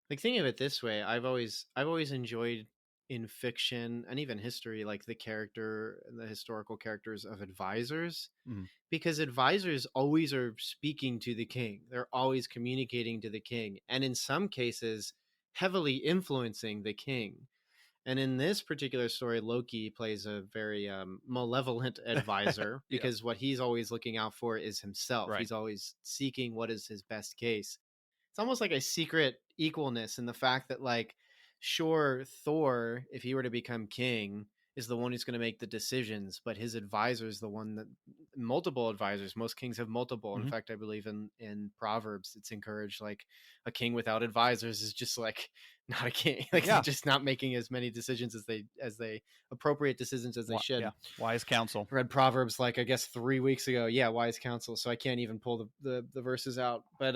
A: think of it this way, I've always enjoyed in fiction and even history, like the historical characters of advisors, because advisors always are speaking to the king. They're always communicating to the king, and in some cases heavily influencing the king. And in this particular story, Loki plays a very malevolent advisor because what he's always looking out for is himself.
B: Right.
A: He's always seeking what is his best case. It's almost like a secret equalness in the fact that, like, sure, Thor, if he were to become king, is the one who's going to make the decisions, but his advisor is the one that multiple advisors. Most kings have multiple. In fact, I believe in Proverbs, it's encouraged, like, a king without advisors is just like not a king, like just not making as many decisions as they appropriate decisions as they should.
B: Yeah. Wise counsel.
A: Read Proverbs like I guess 3 weeks ago. Yeah, wise counsel. So I can't even pull the verses out. But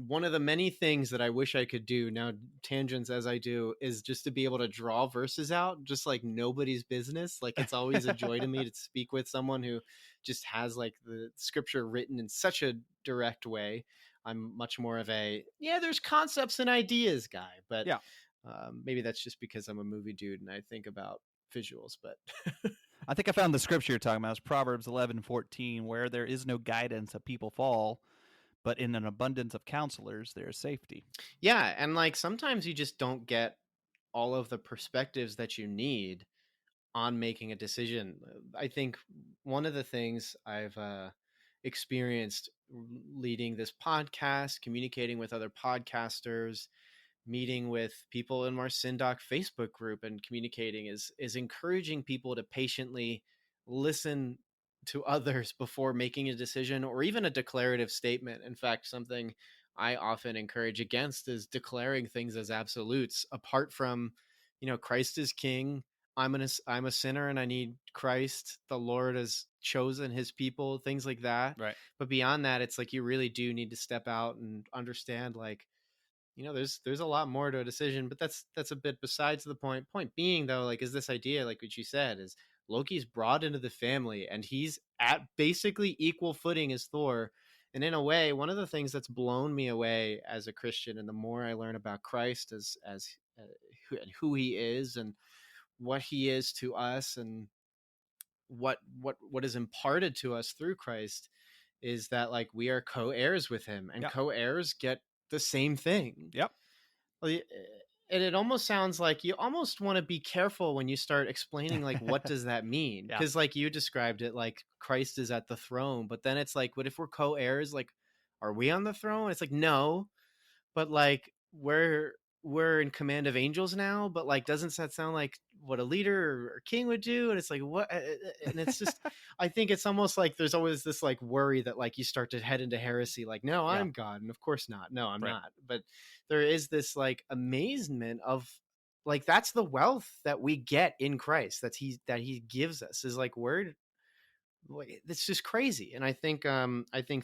A: one of the many things that I wish I could do now, tangents as I do, is just to be able to draw verses out, just like nobody's business. Like, it's always a joy to me to speak with someone who just has like the scripture written in such a direct way. I'm much more of a, there's concepts and ideas guy, but maybe that's just because I'm a movie dude and I think about visuals, but
B: I think I found the scripture you're talking about. It's Proverbs 11:14, where there is no guidance, a people fall, but in an abundance of counselors, there is safety.
A: Yeah, and like sometimes you just don't get all of the perspectives that you need on making a decision. I think one of the things I've experienced leading this podcast, communicating with other podcasters, meeting with people in our Syndoc Facebook group and communicating is encouraging people to patiently listen to others before making a decision or even a declarative statement. In fact, something I often encourage against is declaring things as absolutes apart from, Christ is king. I'm a sinner and I need Christ. The Lord has chosen his people, things like that.
B: Right.
A: But beyond that, it's like you really do need to step out and understand, like, there's a lot more to a decision, but that's a bit besides the point. Point being, though, like, is this idea, like what you said, is Loki's brought into the family and he's at basically equal footing as Thor. And in a way, one of the things that's blown me away as a Christian, and the more I learn about Christ as who he is and what he is to us and what is imparted to us through Christ, is that like we are co-heirs with him, and co-heirs get the same thing.
B: Yep.
A: And it almost sounds like you almost want to be careful when you start explaining, like, what does that mean? Because like you described it, like Christ is at the throne, but then it's like, what if we're co-heirs? Like, are we on the throne? It's like, no, but like we're in command of angels now, but like, doesn't that sound like what a leader or king would do? And it's like, what? And it's just, I think it's almost like there's always this like worry that like you start to head into heresy, like, no, I'm God. And of course not. No, I'm not. But there is this like amazement of like, that's the wealth that we get in Christ that he gives us, is like, it's just crazy. And I think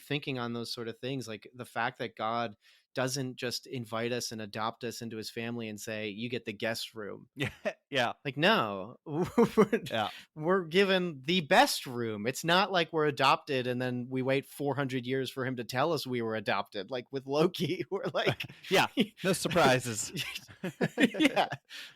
A: thinking on those sort of things, like the fact that God doesn't just invite us and adopt us into his family and say, you get the guest room.
B: Yeah.
A: Like, no, we're given the best room. It's not like we're adopted and then we wait 400 years for him to tell us we were adopted. Like with Loki, we're like,
B: no surprises.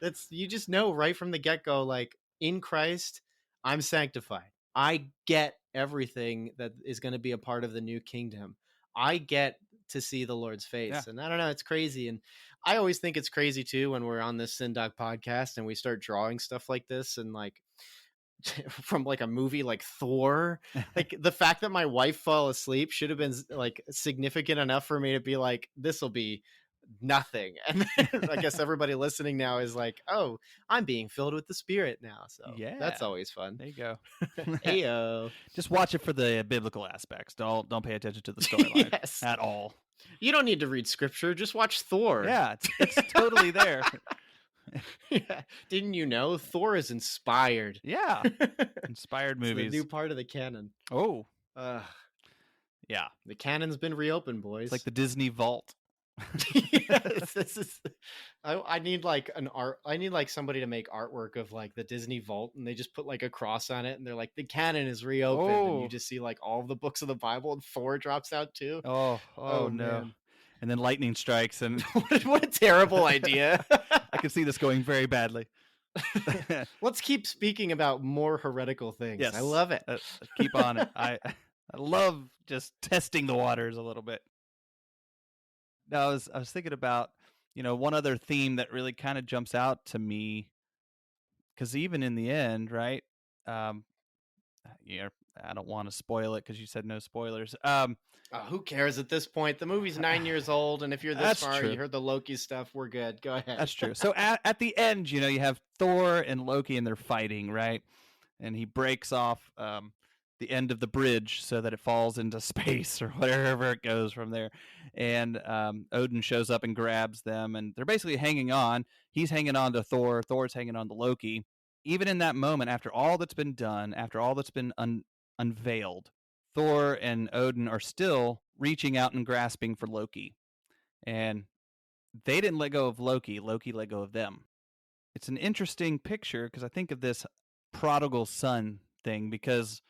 A: That's, you just know right from the get-go, like, in Christ, I'm sanctified. I get everything that is going to be a part of the new kingdom. I get to see the Lord's face. And I don't know, it's crazy. And I always think it's crazy too when we're on this Syndoc podcast and we start drawing stuff like this, and like from like a movie like Thor, like the fact that my wife fell asleep should have been like significant enough for me to be like, this will be nothing. And then I guess everybody listening now is like, oh, I'm being filled with the Spirit now. So that's always fun.
B: There you go.
A: Heyo.
B: Just watch it for the biblical aspects. Don't pay attention to the storyline at all.
A: You don't need to read scripture. Just watch Thor.
B: Yeah, it's totally there.
A: Didn't you know Thor is inspired?
B: Yeah. Inspired movies.
A: The new part of the canon.
B: Oh.
A: Yeah. The canon's been reopened, boys.
B: It's like the Disney vault.
A: I need like I need like somebody to make artwork of like the Disney vault, and they just put like a cross on it and they're like, the canon is reopened. And you just see like all the books of the Bible, and Thor drops out too.
B: Oh no. Man. And then lightning strikes, and
A: what a terrible idea.
B: I can see this going very badly.
A: Let's keep speaking about more heretical things.
B: Yes.
A: I love it.
B: Keep on it. I love just testing the waters a little bit. Now, I was thinking about, one other theme that really kind of jumps out to me, because even in the end, right? I don't want to spoil it because you said no spoilers.
A: Who cares at this point? The movie's 9 years old, and if you're this far, you heard the Loki stuff, we're good. Go ahead.
B: That's true. So at the end, you have Thor and Loki, and they're fighting, right? And he breaks off the end of the bridge so that it falls into space or wherever it goes from there. And Odin shows up and grabs them, and they're basically hanging on. He's hanging on to Thor. Thor's hanging on to Loki. Even in that moment, after all that's been done, after all that's been unveiled, Thor and Odin are still reaching out and grasping for Loki. And they didn't let go of Loki. Loki let go of them. It's an interesting picture because I think of this prodigal son thing, because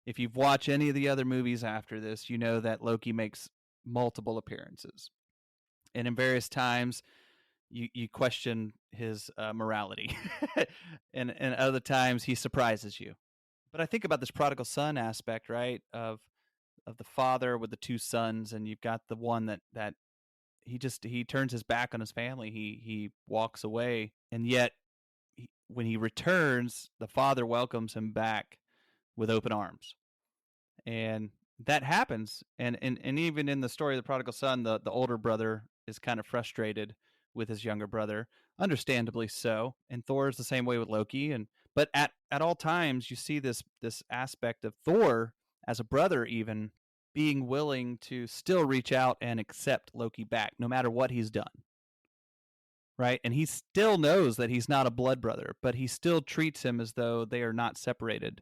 B: if you've watched any of the other movies after this, you know that Loki makes multiple appearances. And in various times, you question his morality. and other times, he surprises you. But I think about this prodigal son aspect, right? Of the father with the two sons, and you've got the one that he turns his back on his family. He walks away, and yet when he returns, the father welcomes him back with open arms. And that happens. And even in the story of the prodigal son, the older brother is kind of frustrated with his younger brother, understandably so. And Thor is the same way with Loki. But at all times you see this aspect of Thor as a brother, even being willing to still reach out and accept Loki back, no matter what he's done. Right? And he still knows that he's not a blood brother, but he still treats him as though they are not separated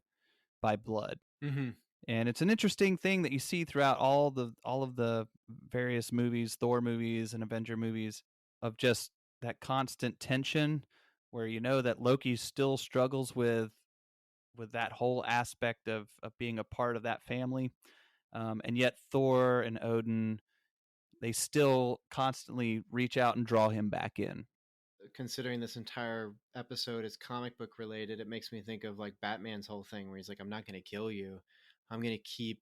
B: by blood.
A: Mm-hmm.
B: And it's an interesting thing that you see throughout all of the various movies, Thor movies and Avenger movies, of just that constant tension where you know that Loki still struggles with that whole aspect of being a part of that family. And yet Thor and Odin, they still constantly reach out and draw him back in.
A: Considering this entire episode is comic book related, it makes me think of like Batman's whole thing where he's like, I'm not going to kill you. I'm going to keep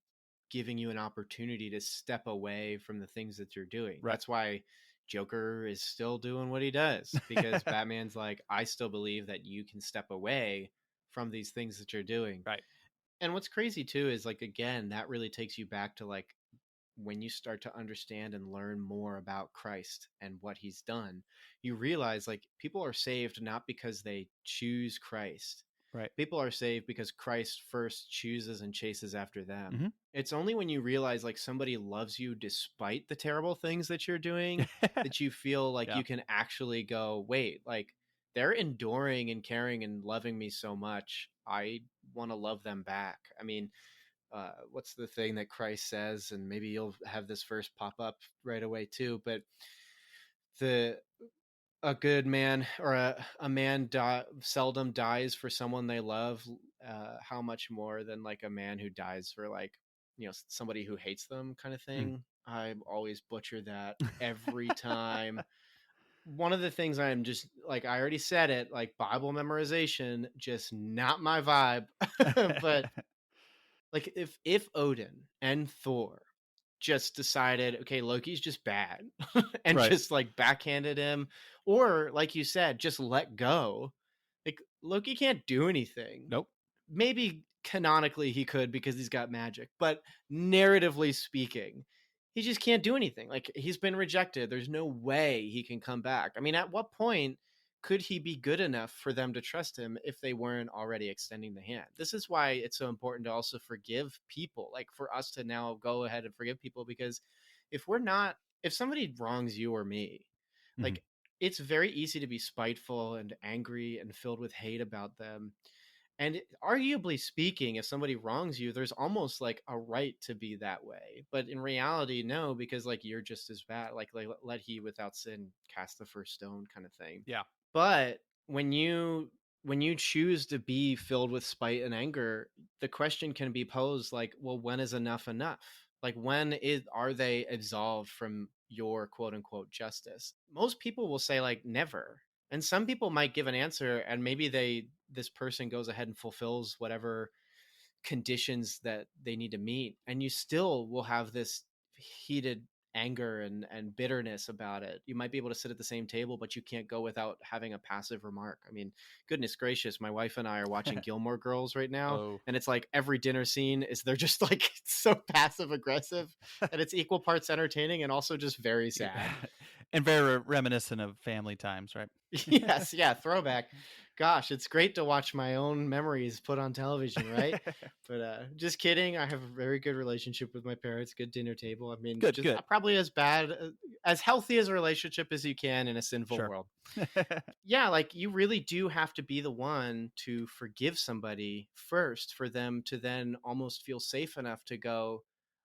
A: giving you an opportunity to step away from the things that you're doing.
B: Right.
A: That's why Joker is still doing what he does, because Batman's like, I still believe that you can step away from these things that you're doing.
B: Right.
A: And what's crazy too is like, again, that really takes you back to like when you start to understand and learn more about Christ and what he's done, you realize like people are saved not because they choose Christ.
B: Right.
A: People are saved because Christ first chooses and chases after them.
B: Mm-hmm.
A: It's only when you realize like somebody loves you despite the terrible things that you're doing that you feel like you can actually go, wait, like they're enduring and caring and loving me so much. I want to love them back. I mean, what's the thing that Christ says? And maybe you'll have this verse pop up right away too. But a good man or a man seldom dies for someone they love. How much more than like a man who dies for like, somebody who hates them kind of thing. I always butcher that every time. One of the things I'm just like, I already said it, like Bible memorization, just not my vibe. But like if Odin and Thor just decided, okay, Loki's just bad and just like backhanded him, or like you said, just let go, like Loki can't do anything.
B: Nope.
A: Maybe canonically he could because he's got magic, but narratively speaking, he just can't do anything. Like he's been rejected. There's no way he can come back. I mean, at what point could he be good enough for them to trust him if they weren't already extending the hand? This is why it's so important to also forgive people, like for us to now go ahead and forgive people, because if somebody wrongs you or me, like it's very easy to be spiteful and angry and filled with hate about them. And arguably speaking, if somebody wrongs you, there's almost like a right to be that way. But in reality, no, because like you're just as bad. Like let he without sin cast the first stone kind of thing.
B: Yeah.
A: But when you choose to be filled with spite and anger, the question can be posed like, well, when is enough enough? Like are they absolved from your quote unquote justice? Most people will say like never. And some people might give an answer and maybe this person goes ahead and fulfills whatever conditions that they need to meet. And you still will have this heated anger and bitterness about it. You might be able to sit at the same table, but you can't go without having a passive remark. I mean, goodness gracious, my wife and I are watching Gilmore Girls right now. And it's like every dinner scene is they're just like so passive aggressive and it's equal parts entertaining and also just very sad.
B: And very reminiscent of family times, right?
A: Yes, yeah, throwback. Gosh, it's great to watch my own memories put on television, right? But just kidding. I have a very good relationship with my parents, good dinner table. I mean,
B: good.
A: Probably as bad, as healthy as a relationship as you can in a sinful world. Yeah, like you really do have to be the one to forgive somebody first for them to then almost feel safe enough to go,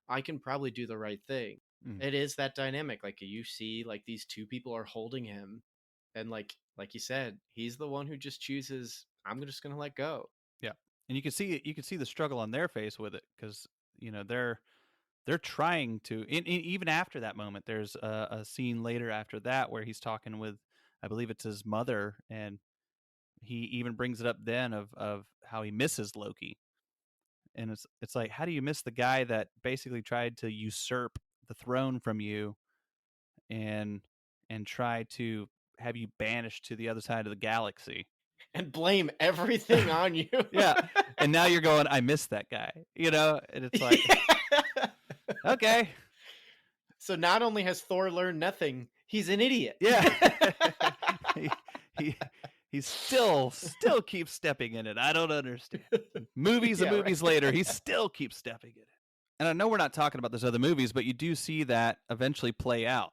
A: I can probably do the right thing. It is that dynamic. Like you see, like these two people are holding him. And like you said, he's the one who just chooses, I'm just going to let go.
B: Yeah. And you can see the struggle on their face with it because, they're trying to, even after that moment, there's a scene later after that where he's talking with, I believe it's his mother. And he even brings it up then of how he misses Loki. and it's like, how do you miss the guy that basically tried to usurp the throne from you and try to have you banished to the other side of the galaxy
A: and blame everything on you?
B: Yeah, and now you're going, I miss that guy, and it's like, okay.
A: So not only has Thor learned nothing, he's an idiot.
B: Yeah. he still keeps stepping in it. I don't understand. Movies and movies later, he still keeps stepping in it. And I know we're not talking about those other movies, but you do see that eventually play out,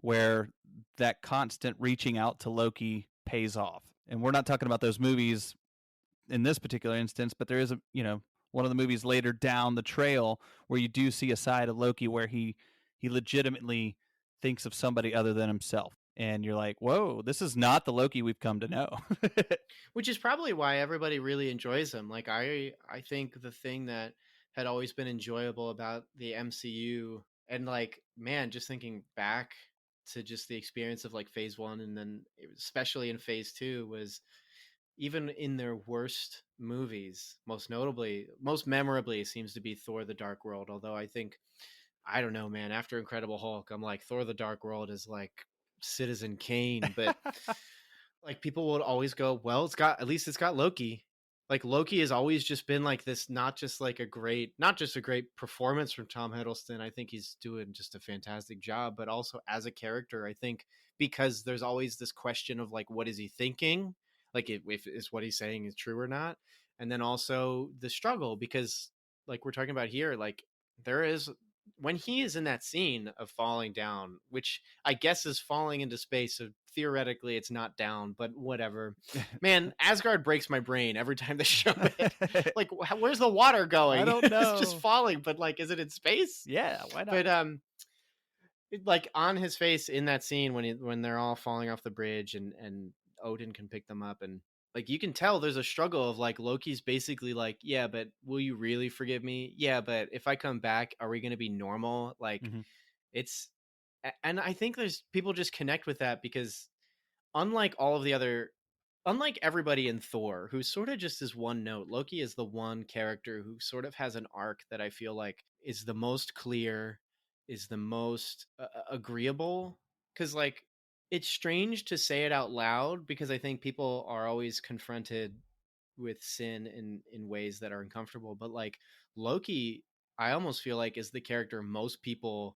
B: where that constant reaching out to Loki pays off. And we're not talking about those movies in this particular instance, but there is one of the movies later down the trail where you do see a side of Loki where he legitimately thinks of somebody other than himself. And you're like, whoa, this is not the Loki we've come to know.
A: Which is probably why everybody really enjoys him. Like, I think the thing that had always been enjoyable about the MCU, and like, man, just thinking back to just the experience of like phase 1 and then especially in phase 2, was even in their worst movies, most memorably seems to be Thor the Dark World. Although I don't know, man, after Incredible Hulk, I'm like, Thor the Dark World is like Citizen Kane. But like, people would always go, well, at least it's got Loki. Like, Loki has always just been like this, not just a great performance from Tom Hiddleston. I think he's doing just a fantastic job, but also as a character, I think, because there's always this question of like, what is he thinking? Like, if is what he's saying is true or not? And then also the struggle, because like we're talking about here, like, there is, when he is in that scene of falling down, which I guess is falling into space, so theoretically it's not down, but whatever. Man, Asgard breaks my brain every time they show it. Like, where's the water going?
B: I don't know.
A: It's just falling, but like, is it in space?
B: Yeah, why not?
A: But like, on his face in that scene when they're all falling off the bridge and Odin can pick them up, and like, you can tell there's a struggle of like, Loki's basically like, yeah, but will you really forgive me? Yeah, but if I come back, are we going to be normal? Like, and I think there's people just connect with that because unlike everybody in Thor, who sort of just is one note, Loki is the one character who sort of has an arc that I feel like is the most clear, is the most agreeable. Because like, it's strange to say it out loud, because I think people are always confronted with sin in ways that are uncomfortable. But like, Loki, I almost feel like, is the character most people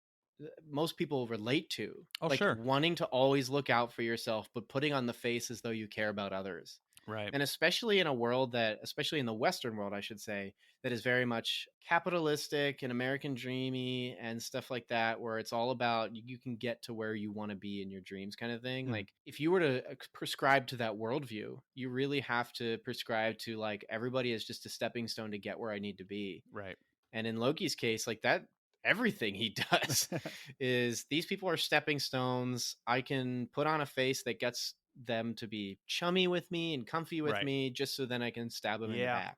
A: relate to.
B: Oh,
A: like,
B: sure.
A: Wanting to always look out for yourself, but putting on the face as though you care about others.
B: Right.
A: And especially in a world especially in the Western world, I should say, that is very much capitalistic and American dreamy and stuff like that, where it's all about you can get to where you want to be in your dreams kind of thing. Like, if you were to prescribe to that worldview, you really have to prescribe to like, everybody is just a stepping stone to get where I need to be.
B: Right.
A: And in Loki's case, like, that, everything he does is, these people are stepping stones. I can put on a face that gets them to be chummy with me and comfy with me, just so then I can stab them in the back.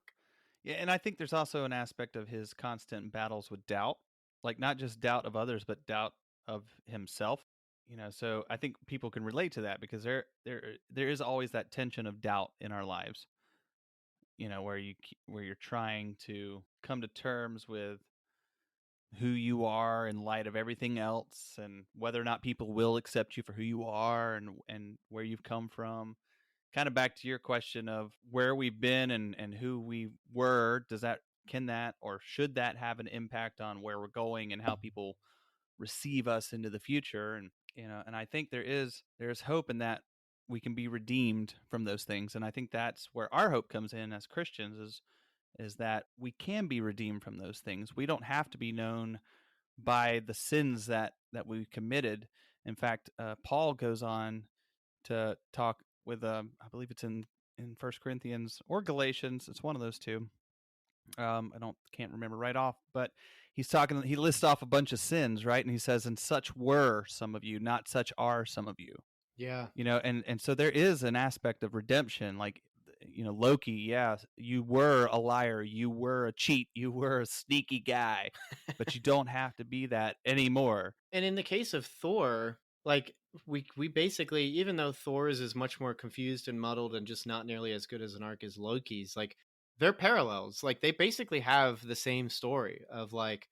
B: Yeah, and I think there's also an aspect of his constant battles with doubt, like not just doubt of others, but doubt of himself. So I think people can relate to that, because there is always that tension of doubt in our lives. Where you're trying to come to terms with who you are in light of everything else, and whether or not people will accept you for who you are, and where you've come from. Kind of back to your question of where we've been and who we were, can that or should that have an impact on where we're going and how people receive us into the future? And I think there is hope in that we can be redeemed from those things. And I think that's where our hope comes in as Christians, is that we can be redeemed from those things. We don't have to be known by the sins that we've committed. In fact, Paul goes on to talk with I believe it's in 1 Corinthians or Galatians. It's one of those two. Can't remember right off, but he lists off a bunch of sins, right? And he says, and such were some of you, not such are some of you.
A: Yeah.
B: And so there is an aspect of redemption. Like, Loki, yeah, you were a liar, you were a cheat, you were a sneaky guy, but you don't have to be that anymore.
A: And in the case of Thor, like, we basically, even though Thor's is much more confused and muddled and just not nearly as good as an arc as Loki's, like, they're parallels. Like they basically have the same story of like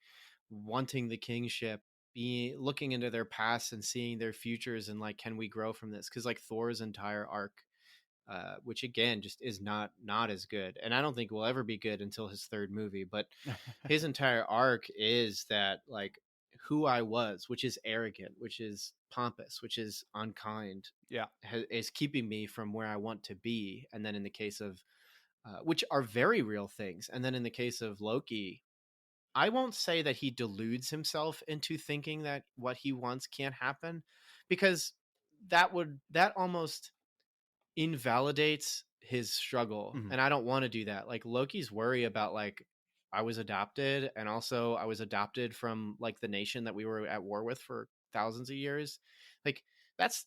A: wanting the kingship, being looking into their past and seeing their futures, and like, can we grow from this? Because like Thor's entire arc, which again just is not as good, and I don't think will ever be good until his third movie. But his entire arc is that like who I was, which is arrogant, which is pompous, which is unkind,
B: Yeah.
A: is keeping me from where I want to be. And then in the case of which are very real things, and then in the case of Loki, I won't say that he deludes himself into thinking that what he wants can't happen, because that almost invalidates his struggle.
B: Mhm.
A: And I don't want to do that. Like Loki's worry about like, I was adopted, and also I was adopted from like the nation that we were at war with for thousands of years. Like that's,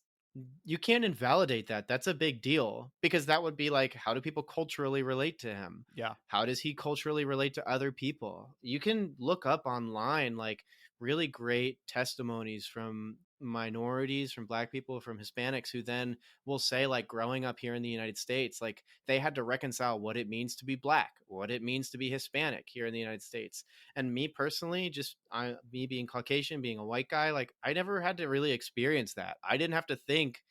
A: you can't invalidate that. That's a big deal, because that would be like, how do people culturally relate to him?
B: Yeah.
A: How does he culturally relate to other people? You can look up online like really great testimonies from minorities, from Black people, from Hispanics, who then will say like, growing up here in the United States, like they had to reconcile what it means to be Black, what it means to be Hispanic here in the United States. And me personally, just me being Caucasian, being a white guy, like I never had to really experience that. I didn't have to think,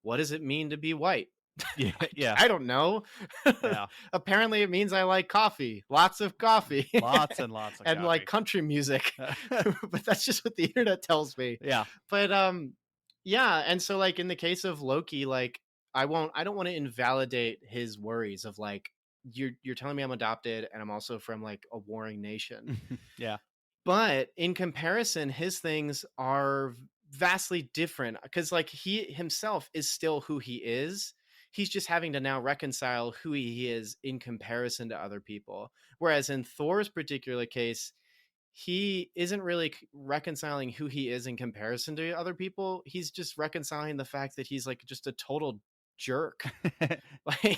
A: what does it mean to be white?
B: Yeah. Yeah.
A: I don't know.
B: Yeah.
A: Apparently it means I like coffee, lots of coffee,
B: Lots and lots of
A: and
B: coffee.
A: like country music. But that's just what the internet tells me.
B: Yeah.
A: But yeah, and so like in the case of Loki, like I don't want to invalidate his worries of like, you're telling me I'm adopted and I'm also from like a warring nation.
B: Yeah.
A: But in comparison, his things are vastly different, because like he himself is still who he is. He's just having to now reconcile who he is in comparison to other people. Whereas in Thor's particular case, he isn't really reconciling who he is in comparison to other people. He's just reconciling the fact that he's like just a total jerk.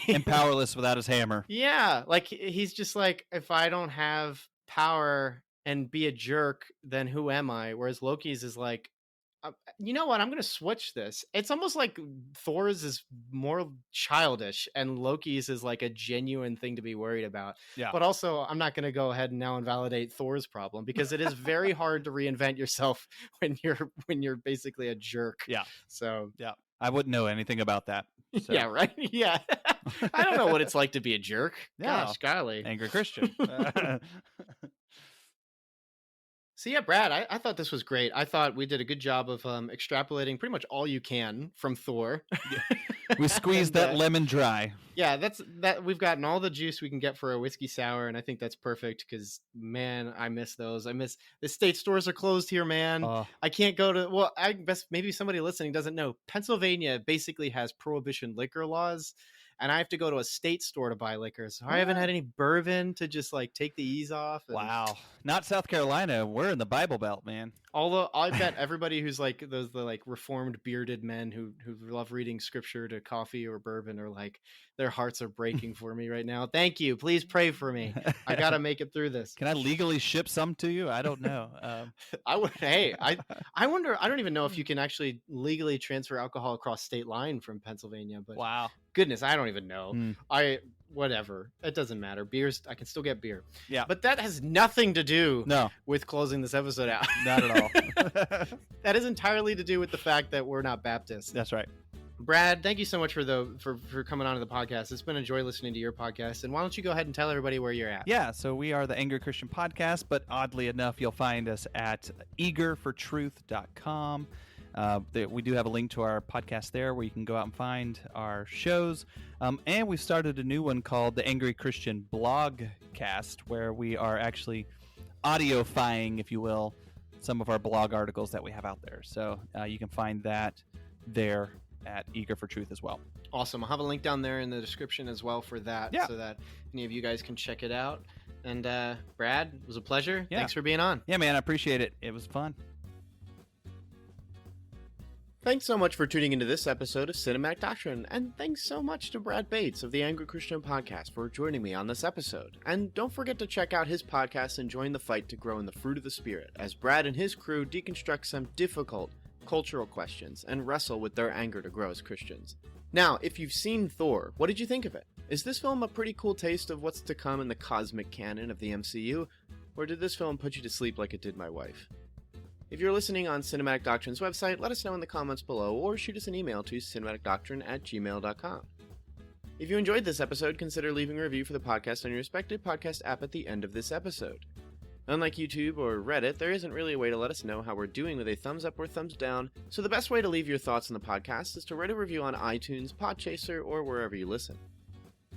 B: And powerless without his hammer.
A: Yeah, like he's just like, if I don't have power and be a jerk, then who am I? Whereas Loki's is like, you know what? I'm going to switch this. It's almost like Thor's is more childish and Loki's is like a genuine thing to be worried about.
B: Yeah.
A: But also, I'm not going to go ahead and now invalidate Thor's problem, because it is very hard to reinvent yourself when you're basically a jerk.
B: Yeah.
A: So
B: yeah, I wouldn't know anything about that. So.
A: Yeah, right. Yeah. I don't know what it's like to be a jerk.
B: Yeah.
A: Gosh, golly.
B: Angry Christian.
A: So yeah, Brad, I thought this was great. I thought we did a good job of extrapolating pretty much all you can from Thor.
B: We squeezed that lemon dry.
A: Yeah, that we've gotten all the juice we can get for a whiskey sour, and I think that's perfect, because man, I miss those. I miss the state stores are closed here, man. I can't go to, well, I guess maybe somebody listening doesn't know, Pennsylvania basically has prohibition liquor laws, and I have to go to a state store to buy liquor. So I haven't had any bourbon to just like take the ease off.
B: Wow. Not South Carolina. We're in the Bible Belt, man.
A: Although I bet everybody who's like the like reformed bearded men who love reading scripture to coffee or bourbon are like, their hearts are breaking for me right now. Thank you. Please pray for me. I got to make it through this.
B: Can I legally ship some to you? I don't know.
A: I would. Hey, I wonder. I don't even know if you can actually legally transfer alcohol across state line from Pennsylvania. But
B: wow.
A: Goodness, I don't even know. Whatever. It doesn't matter. Beers, I can still get beer.
B: Yeah.
A: But that has nothing to do
B: No.
A: with closing this episode out.
B: Not at all.
A: That is entirely to do with the fact that we're not Baptists.
B: That's right.
A: Brad, thank you so much for coming on to the podcast. It's been a joy listening to your podcast. And why don't you go ahead and tell everybody where you're at?
B: Yeah, so we are the Angry Christian Podcast, but oddly enough, you'll find us at eagerfortruth.com. We do have a link to our podcast there where you can go out and find our shows. And we started a new one called the Angry Christian Blogcast, where we are actually audiofying, if you will, some of our blog articles that we have out there. So you can find that there at Eager for Truth as well.
A: Awesome. I'll have a link down there in the description as well for that, so that any of you guys can check it out. And Brad, it was a pleasure.
B: Yeah.
A: Thanks for being on.
B: Yeah, man, I appreciate it. It was fun.
A: Thanks so much for tuning into this episode of Cinematic Doctrine, and thanks so much to Brad Bates of the Angry Christian Podcast for joining me on this episode. And don't forget to check out his podcast and join the fight to grow in the fruit of the Spirit, as Brad and his crew deconstruct some difficult cultural questions and wrestle with their anger to grow as Christians. Now, if you've seen Thor, what did you think of it? Is this film a pretty cool taste of what's to come in the cosmic canon of the MCU, or did this film put you to sleep like it did my wife? If you're listening on Cinematic Doctrine's website, let us know in the comments below, or shoot us an email to cinematicdoctrine@gmail.com. If you enjoyed this episode, consider leaving a review for the podcast on your respective podcast app at the end of this episode. Unlike YouTube or Reddit, there isn't really a way to let us know how we're doing with a thumbs up or thumbs down, so the best way to leave your thoughts on the podcast is to write a review on iTunes, Podchaser, or wherever you listen.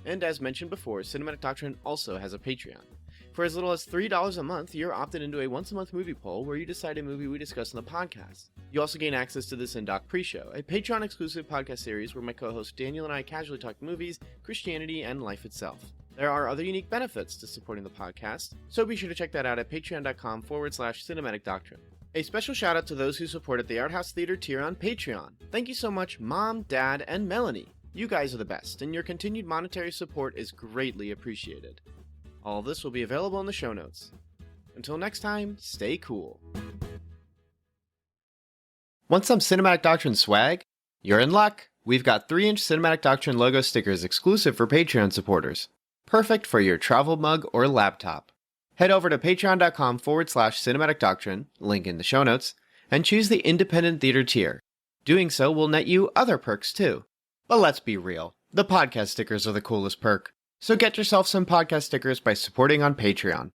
A: And as mentioned before, Cinematic Doctrine also has a Patreon. For as little as $3 a month, you're opted into a once-a-month movie poll where you decide a movie we discuss on the podcast. You also gain access to the Cindoc Pre-Show, a Patreon-exclusive podcast series where my co-host Daniel and I casually talk movies, Christianity, and life itself. There are other unique benefits to supporting the podcast, so be sure to check that out at patreon.com/cinematic doctrine. A special shout out to those who supported the Art House Theater tier on Patreon. Thank you so much, Mom, Dad, and Melanie. You guys are the best, and your continued monetary support is greatly appreciated. All of this will be available in the show notes. Until next time, stay cool. Want some Cinematic Doctrine swag? You're in luck! We've got 3-inch Cinematic Doctrine logo stickers exclusive for Patreon supporters. Perfect for your travel mug or laptop. Head over to patreon.com/cinematic doctrine, link in the show notes, and choose the independent theater tier. Doing so will net you other perks too. But let's be real, the podcast stickers are the coolest perk. So get yourself some podcast stickers by supporting on Patreon.